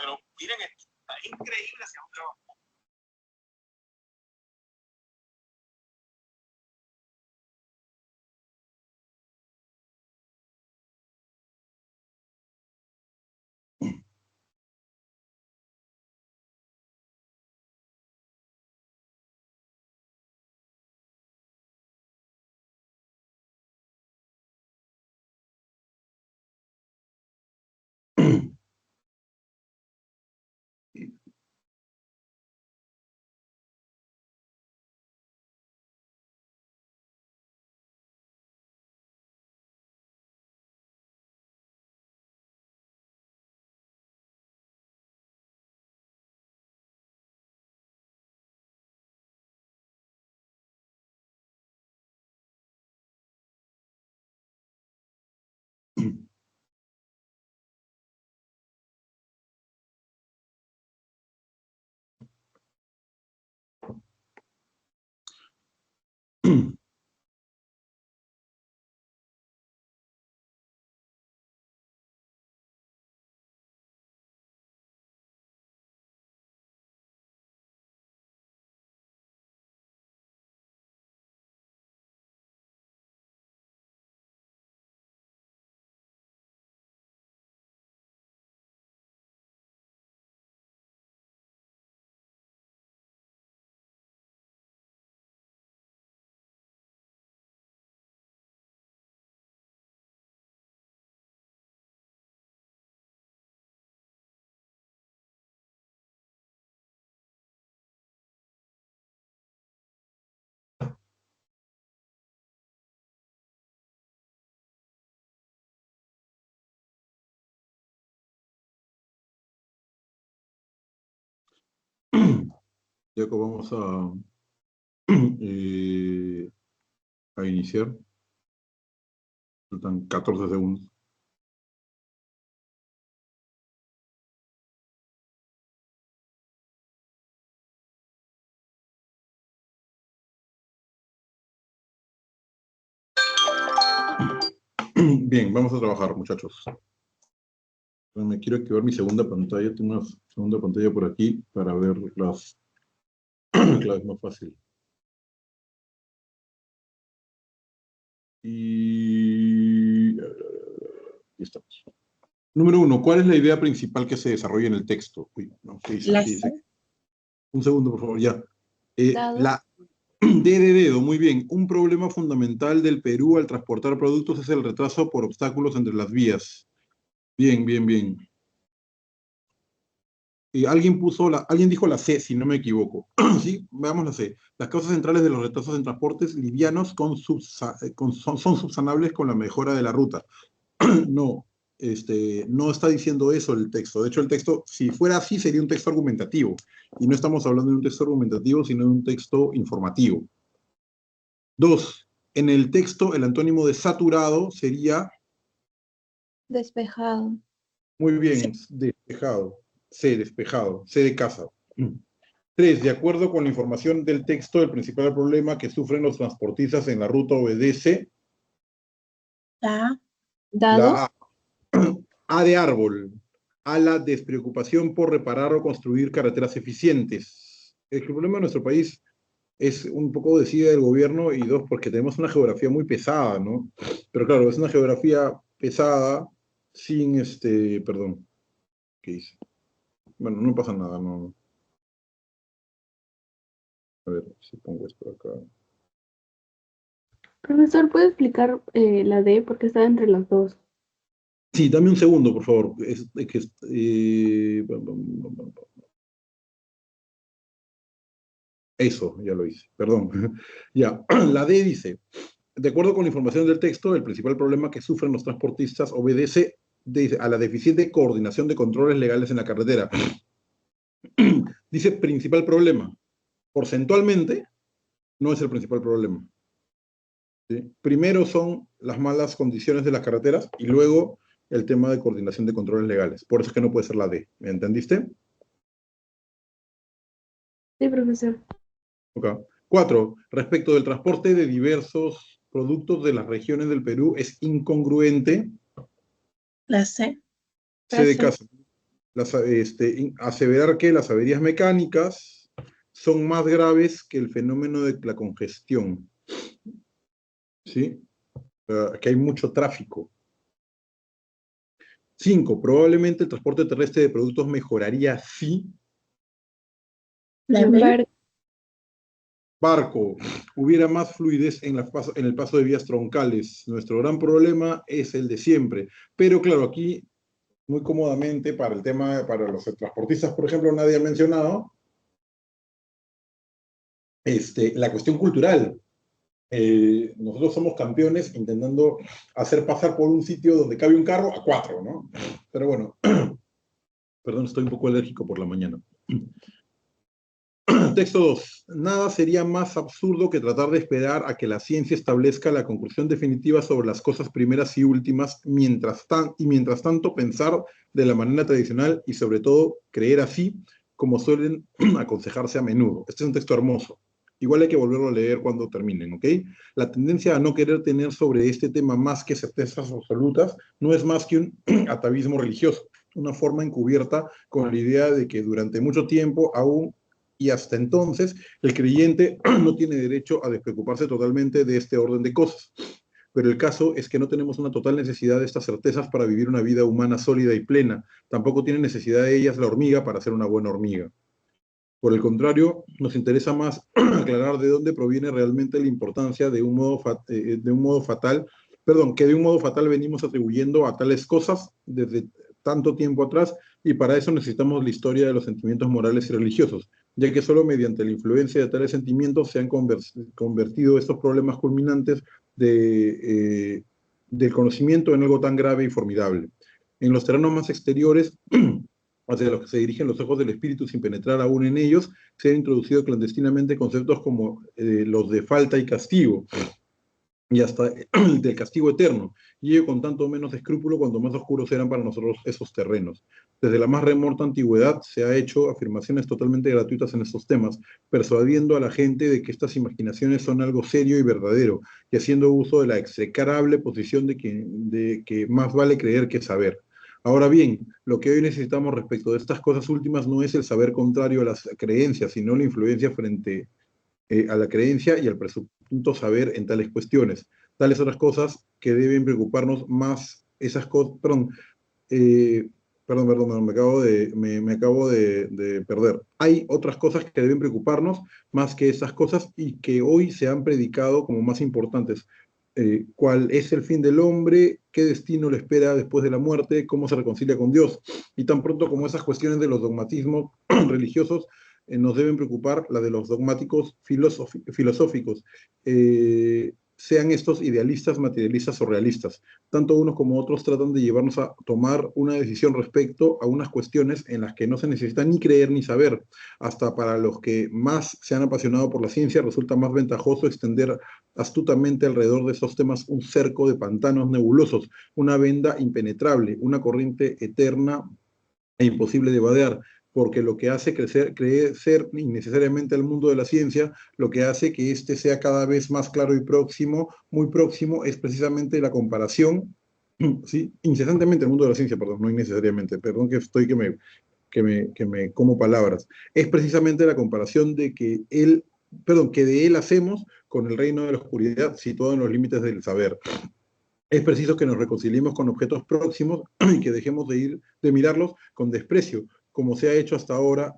Pero miren esto, está increíble hacia dónde va. Ya que vamos a iniciar. Faltan 14 segundos. Bien, vamos a trabajar, muchachos. Me quiero activar mi segunda pantalla. Tengo una segunda pantalla por aquí para ver las claves más fácil. Y aquí estamos. Número 1. ¿Cuál es la idea principal que se desarrolla en el texto? Uy, no, ¿qué dice? La ¿Qué dice? C. Un segundo, por favor, ya. Dado. La D de dedo, muy bien. Un problema fundamental del Perú al transportar productos es el retraso por obstáculos entre las vías. Bien, bien, bien. Alguien dijo la C, si no me equivoco. Sí, veamos la C. Las causas centrales de los retrasos en transportes livianos son subsanables con la mejora de la ruta. No, no está diciendo eso el texto. De hecho, el texto, si fuera así, sería un texto argumentativo. Y no estamos hablando de un texto argumentativo, sino de un texto informativo. 2. En el texto, el antónimo de saturado sería... Despejado. Muy bien, despejado. C, despejado. C de casa. 3. De acuerdo con la información del texto, el principal problema que sufren los transportistas en la ruta obedece... La Dado. La A. A de árbol. A la despreocupación por reparar o construir carreteras eficientes. El problema de nuestro país es un poco decida del gobierno y 2, porque tenemos una geografía muy pesada, ¿no? Pero claro, es una geografía pesada sin perdón, ¿qué hice? Bueno, no pasa nada, no. A ver, si pongo esto acá. Profesor, ¿puede explicar la D? Porque está entre las dos. Sí, dame un segundo, por favor. Eso, ya lo hice, perdón. Ya, la D dice, de acuerdo con la información del texto, el principal problema que sufren los transportistas obedece a la deficiente coordinación de controles legales en la carretera. Dice principal problema. Porcentualmente, no es el principal problema. ¿Sí? Primero son las malas condiciones de las carreteras y luego el tema de coordinación de controles legales. Por eso es que no puede ser la D. ¿Me entendiste? Sí, profesor. Okay. 4. Respecto del transporte de diversos productos de las regiones del Perú, es incongruente. C. C de casa. aseverar que las averías mecánicas son más graves que el fenómeno de la congestión. ¿Sí? Que hay mucho tráfico. 5. Probablemente el transporte terrestre de productos mejoraría si barco hubiera más fluidez en el paso de vías troncales. Nuestro gran problema es el de siempre. Pero claro, aquí, muy cómodamente, para el tema, para los transportistas, por ejemplo, nadie ha mencionado la cuestión cultural. Nosotros somos campeones intentando hacer pasar por un sitio donde cabe un carro a 4, ¿no? Pero bueno, perdón, estoy un poco alérgico por la mañana. Texto 2. Nada sería más absurdo que tratar de esperar a que la ciencia establezca la conclusión definitiva sobre las cosas primeras y últimas, mientras tanto pensar de la manera tradicional y sobre todo creer así, como suelen aconsejarse a menudo. Este es un texto hermoso. Igual hay que volverlo a leer cuando terminen, ¿ok? La tendencia a no querer tener sobre este tema más que certezas absolutas no es más que un atavismo religioso, una forma encubierta con la idea de que durante mucho tiempo aún y hasta entonces el creyente no tiene derecho a despreocuparse totalmente de este orden de cosas. Pero el caso es que no tenemos una total necesidad de estas certezas para vivir una vida humana sólida y plena. Tampoco tiene necesidad de ellas la hormiga para ser una buena hormiga. Por el contrario, nos interesa más aclarar de dónde proviene realmente la importancia que de un modo fatal venimos atribuyendo a tales cosas desde tanto tiempo atrás, y para eso necesitamos la historia de los sentimientos morales y religiosos, ya que solo mediante la influencia de tales sentimientos se han convertido estos problemas culminantes del conocimiento en algo tan grave y formidable. En los terrenos más exteriores, hacia los que se dirigen los ojos del espíritu sin penetrar aún en ellos, se han introducido clandestinamente conceptos como los de falta y castigo, y hasta el del castigo eterno, y ello con tanto menos escrúpulo cuanto más oscuros eran para nosotros esos terrenos. Desde la más remota antigüedad se ha hecho afirmaciones totalmente gratuitas en estos temas, persuadiendo a la gente de que estas imaginaciones son algo serio y verdadero, y haciendo uso de la execrable posición de que más vale creer que saber. Ahora bien, lo que hoy necesitamos respecto de estas cosas últimas no es el saber contrario a las creencias, sino la influencia frente a la creencia y al presunto saber en tales cuestiones. Tales otras cosas que deben preocuparnos más, esas cosas, me acabo de perder. Hay otras cosas que deben preocuparnos más que esas cosas y que hoy se han predicado como más importantes. ¿Cuál es el fin del hombre? ¿Qué destino le espera después de la muerte? ¿Cómo se reconcilia con Dios? Y tan pronto como esas cuestiones de los dogmatismos religiosos nos deben preocupar la de los dogmáticos filosóficos, sean estos idealistas, materialistas o realistas. Tanto unos como otros tratan de llevarnos a tomar una decisión respecto a unas cuestiones en las que no se necesita ni creer ni saber. Hasta para los que más se han apasionado por la ciencia resulta más ventajoso extender astutamente alrededor de esos temas un cerco de pantanos nebulosos, una venda impenetrable, una corriente eterna e imposible de vadear, porque lo que hace crecer innecesariamente al mundo de la ciencia, lo que hace que éste sea cada vez más claro y próximo, muy próximo, es precisamente la comparación, ¿sí? Incesantemente el mundo de la ciencia, perdón, no innecesariamente, perdón que estoy que me como palabras, es precisamente la comparación de que de él hacemos con el reino de la oscuridad situado en los límites del saber. Es preciso que nos reconciliemos con objetos próximos y que dejemos de mirarlos con desprecio, como se ha hecho hasta ahora,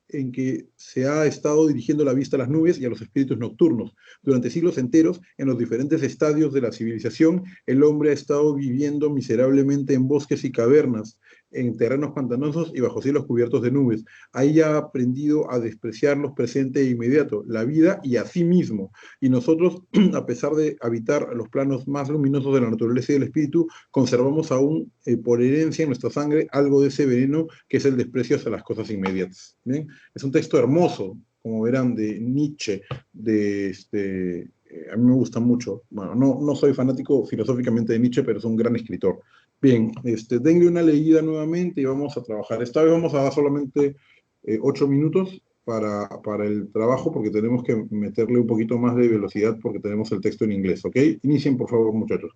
en que se ha estado dirigiendo la vista a las nubes y a los espíritus nocturnos. Durante siglos enteros, en los diferentes estadios de la civilización, el hombre ha estado viviendo miserablemente en bosques y cavernas, en terrenos pantanosos y bajo cielos cubiertos de nubes. Ahí ha aprendido a despreciar los presente e inmediato, la vida y a sí mismo. Y nosotros, a pesar de habitar los planos más luminosos de la naturaleza y del espíritu, conservamos aún por herencia en nuestra sangre algo de ese veneno que es el desprecio hacia las cosas inmediatas. ¿Bien? Es un texto hermoso, como verán, de Nietzsche, a mí me gusta mucho. Bueno, no soy fanático filosóficamente de Nietzsche, pero es un gran escritor. Bien, denle una leída nuevamente y vamos a trabajar. Esta vez vamos a dar solamente 8 minutos para el trabajo, porque tenemos que meterle un poquito más de velocidad porque tenemos el texto en inglés, ¿ok? Inicien, por favor, muchachos.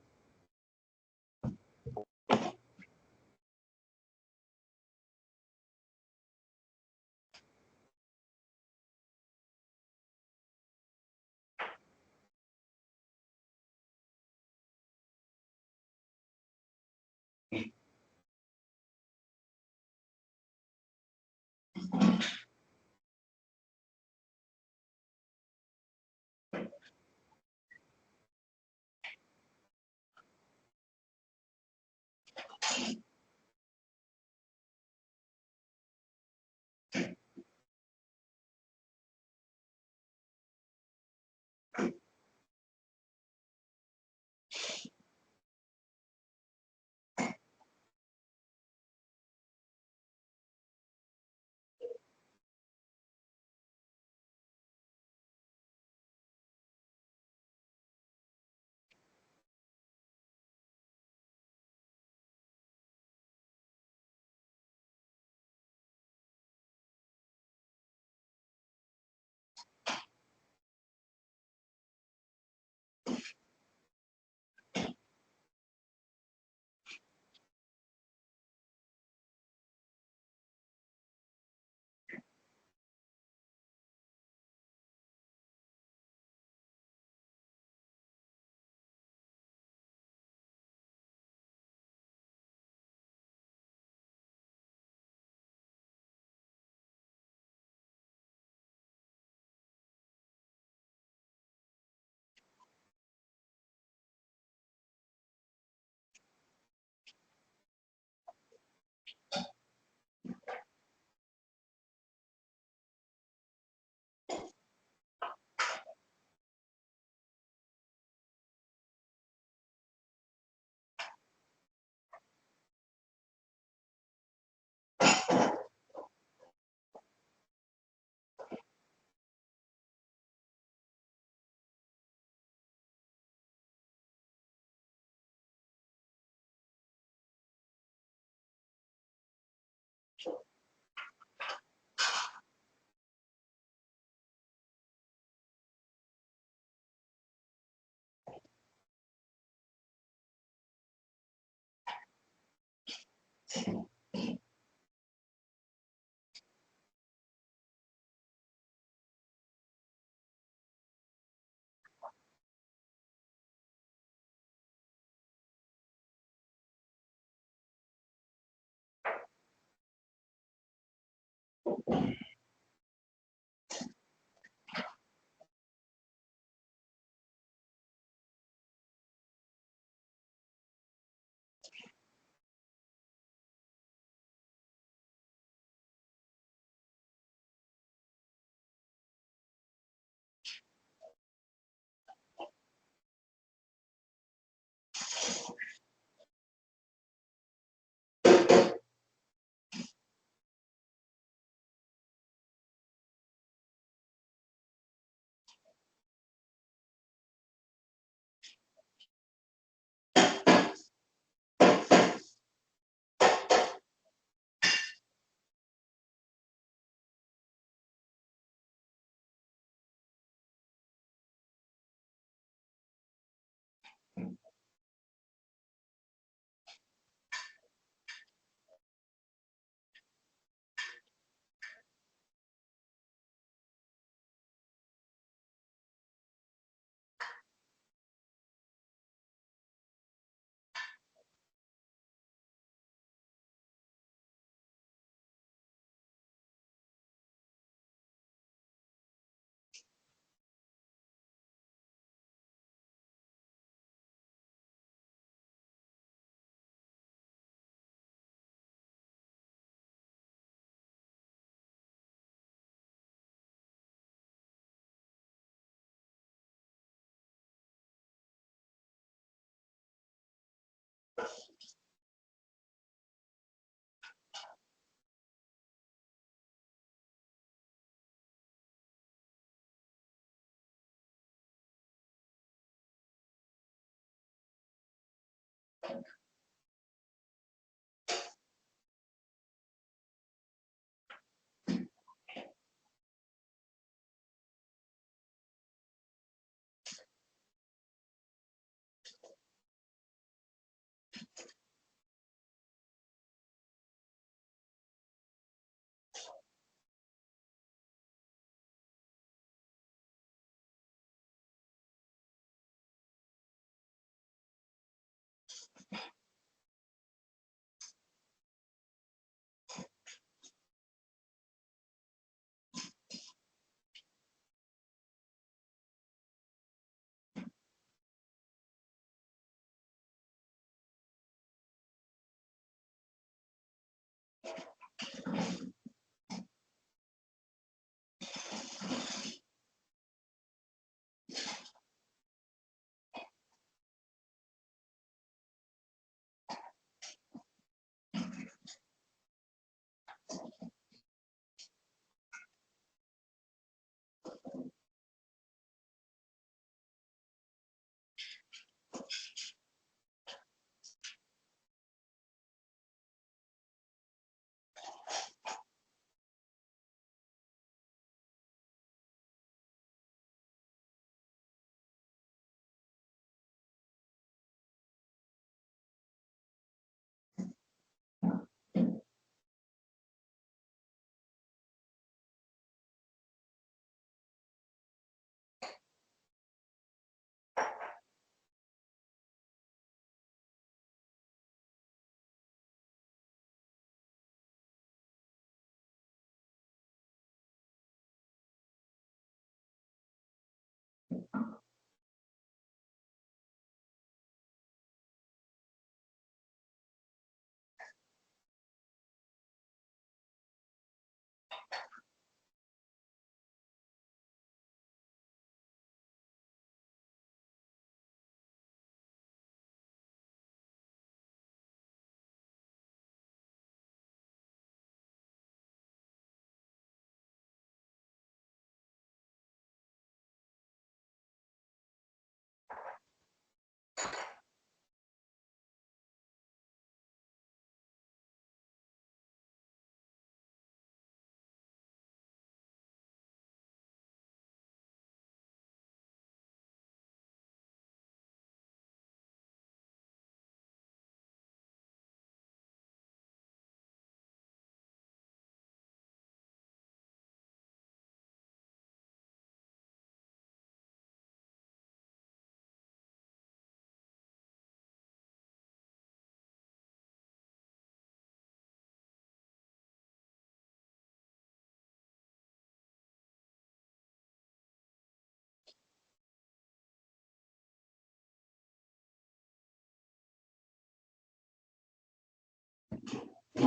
Bien,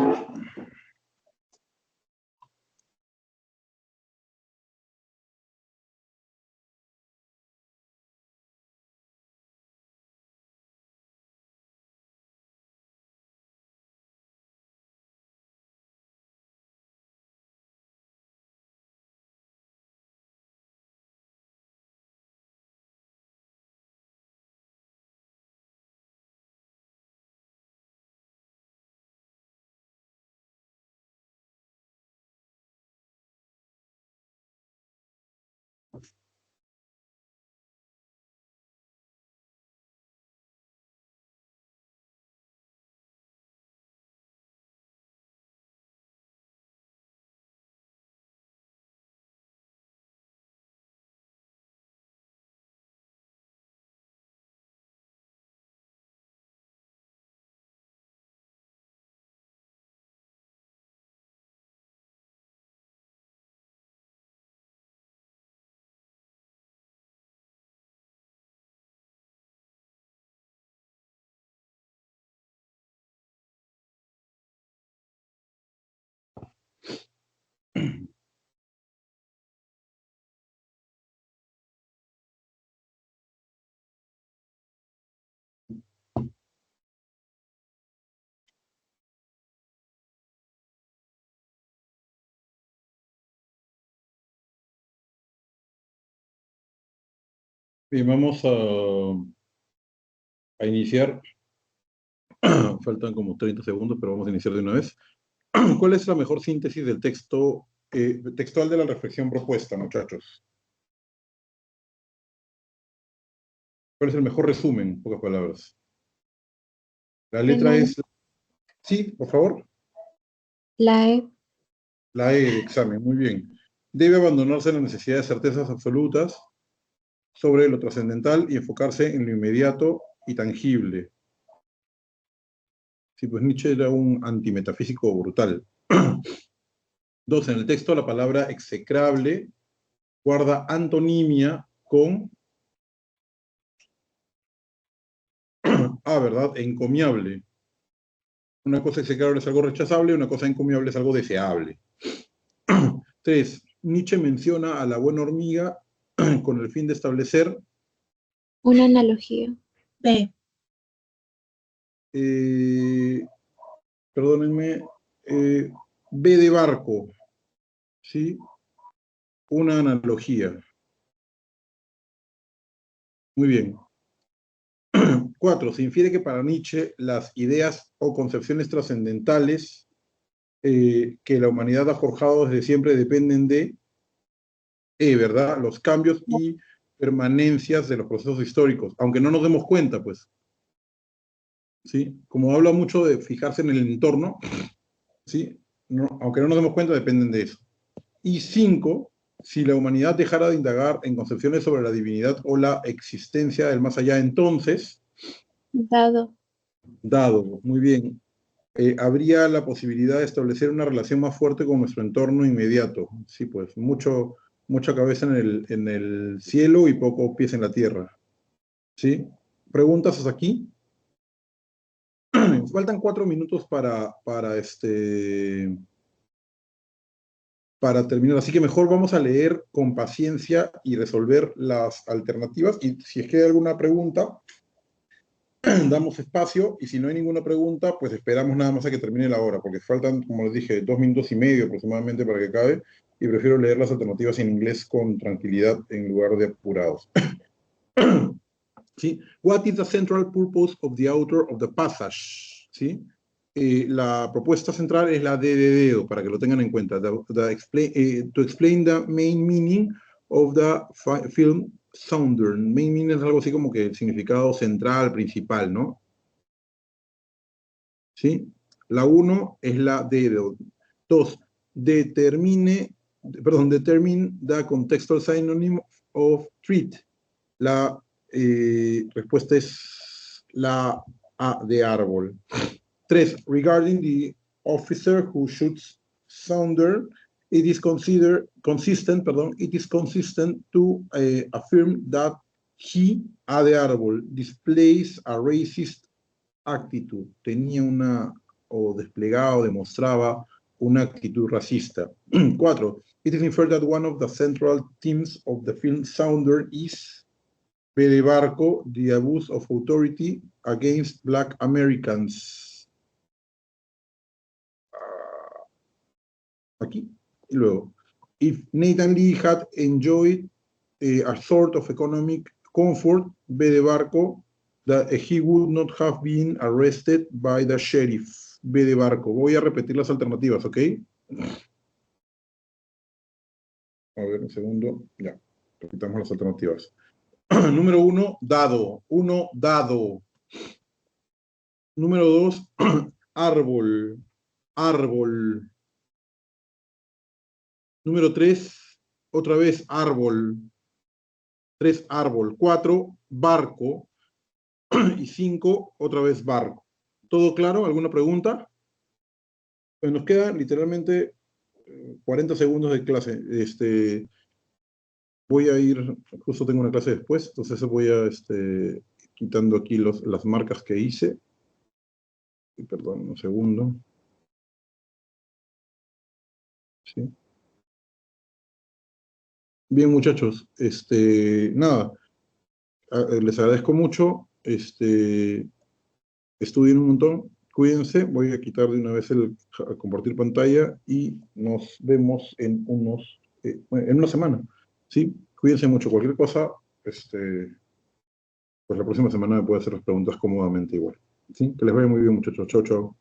vamos a iniciar. Faltan como 30 segundos, pero vamos a iniciar de una vez. ¿Cuál es la mejor síntesis del texto textual de la reflexión propuesta, muchachos? ¿Cuál es el mejor resumen, en pocas palabras? La letra es... Sí, por favor. La E. La E de examen, muy bien. Debe abandonarse la necesidad de certezas absolutas sobre lo trascendental y enfocarse en lo inmediato y tangible. Sí, pues Nietzsche era un antimetafísico brutal. 2. En el texto la palabra execrable guarda antonimia con ¿verdad? Encomiable. Una cosa execrable es algo rechazable, una cosa encomiable es algo deseable. 3. Nietzsche menciona a la buena hormiga con el fin de establecer Una analogía. B. Perdónenme, B de barco, ¿sí? Una analogía. Muy bien. 4. Se infiere que para Nietzsche las ideas o concepciones trascendentales que la humanidad ha forjado desde siempre dependen de, ¿verdad? Los cambios y permanencias de los procesos históricos, aunque no nos demos cuenta, pues. ¿Sí? Como habla mucho de fijarse en el entorno, ¿sí? No, aunque no nos demos cuenta, dependen de eso. Y 5. Si la humanidad dejara de indagar en concepciones sobre la divinidad o la existencia del más allá, entonces... Dado. Muy bien. Habría la posibilidad de establecer una relación más fuerte con nuestro entorno inmediato. Sí, pues, mucha cabeza en el cielo y poco pies en la tierra. ¿Sí? ¿Preguntas hasta aquí? Faltan 4 minutos para terminar, así que mejor vamos a leer con paciencia y resolver las alternativas, y si es que hay alguna pregunta, damos espacio, y si no hay ninguna pregunta, pues esperamos nada más a que termine la hora, porque faltan, como les dije, 2 minutos y medio aproximadamente para que acabe, y prefiero leer las alternativas en inglés con tranquilidad en lugar de apurados. ¿Sí? What is the central purpose of the author of the passage? ¿Sí? La propuesta central es la D de dedo, para que lo tengan en cuenta. To explain the main meaning of the film Sounder. Main meaning es algo así como que el significado central, principal, ¿no? ¿Sí? La 1 es la D de dedo. 2. Determine the contextual synonym of treat. La respuesta es la A de árbol. 3. Regarding the officer who shoots Sounder, it is consistent to affirm that he, A de árbol, displays a racist attitude. Tenía una o desplegaba o demostraba una actitud racista. 4. It is inferred that one of the central themes of the film Sounder is, B de Barco, the abuse of authority against Black Americans. Aquí. Y luego, if Nathan Lee had enjoyed a sort of economic comfort, B de Barco, that he would not have been arrested by the sheriff. B de Barco. Voy a repetir las alternativas, ¿ok? A ver, un segundo. Ya, repitamos las alternativas. Número 1, dado. 1, dado. Número 2, árbol. Árbol. Número 3, otra vez árbol. 3, árbol. 4, barco. Y 5, otra vez barco. ¿Todo claro? ¿Alguna pregunta? Pues nos queda literalmente 40 segundos de clase. Voy a ir, justo tengo una clase después, entonces voy a quitando aquí las marcas que hice. Perdón, un segundo. Sí. Bien, muchachos, nada, les agradezco mucho, estudien un montón, cuídense, voy a quitar de una vez a compartir pantalla y nos vemos en una semana, ¿sí? Cuídense mucho, cualquier cosa, pues la próxima semana me puede hacer las preguntas cómodamente igual, ¿sí? Que les vaya muy bien, muchachos, chao, chao.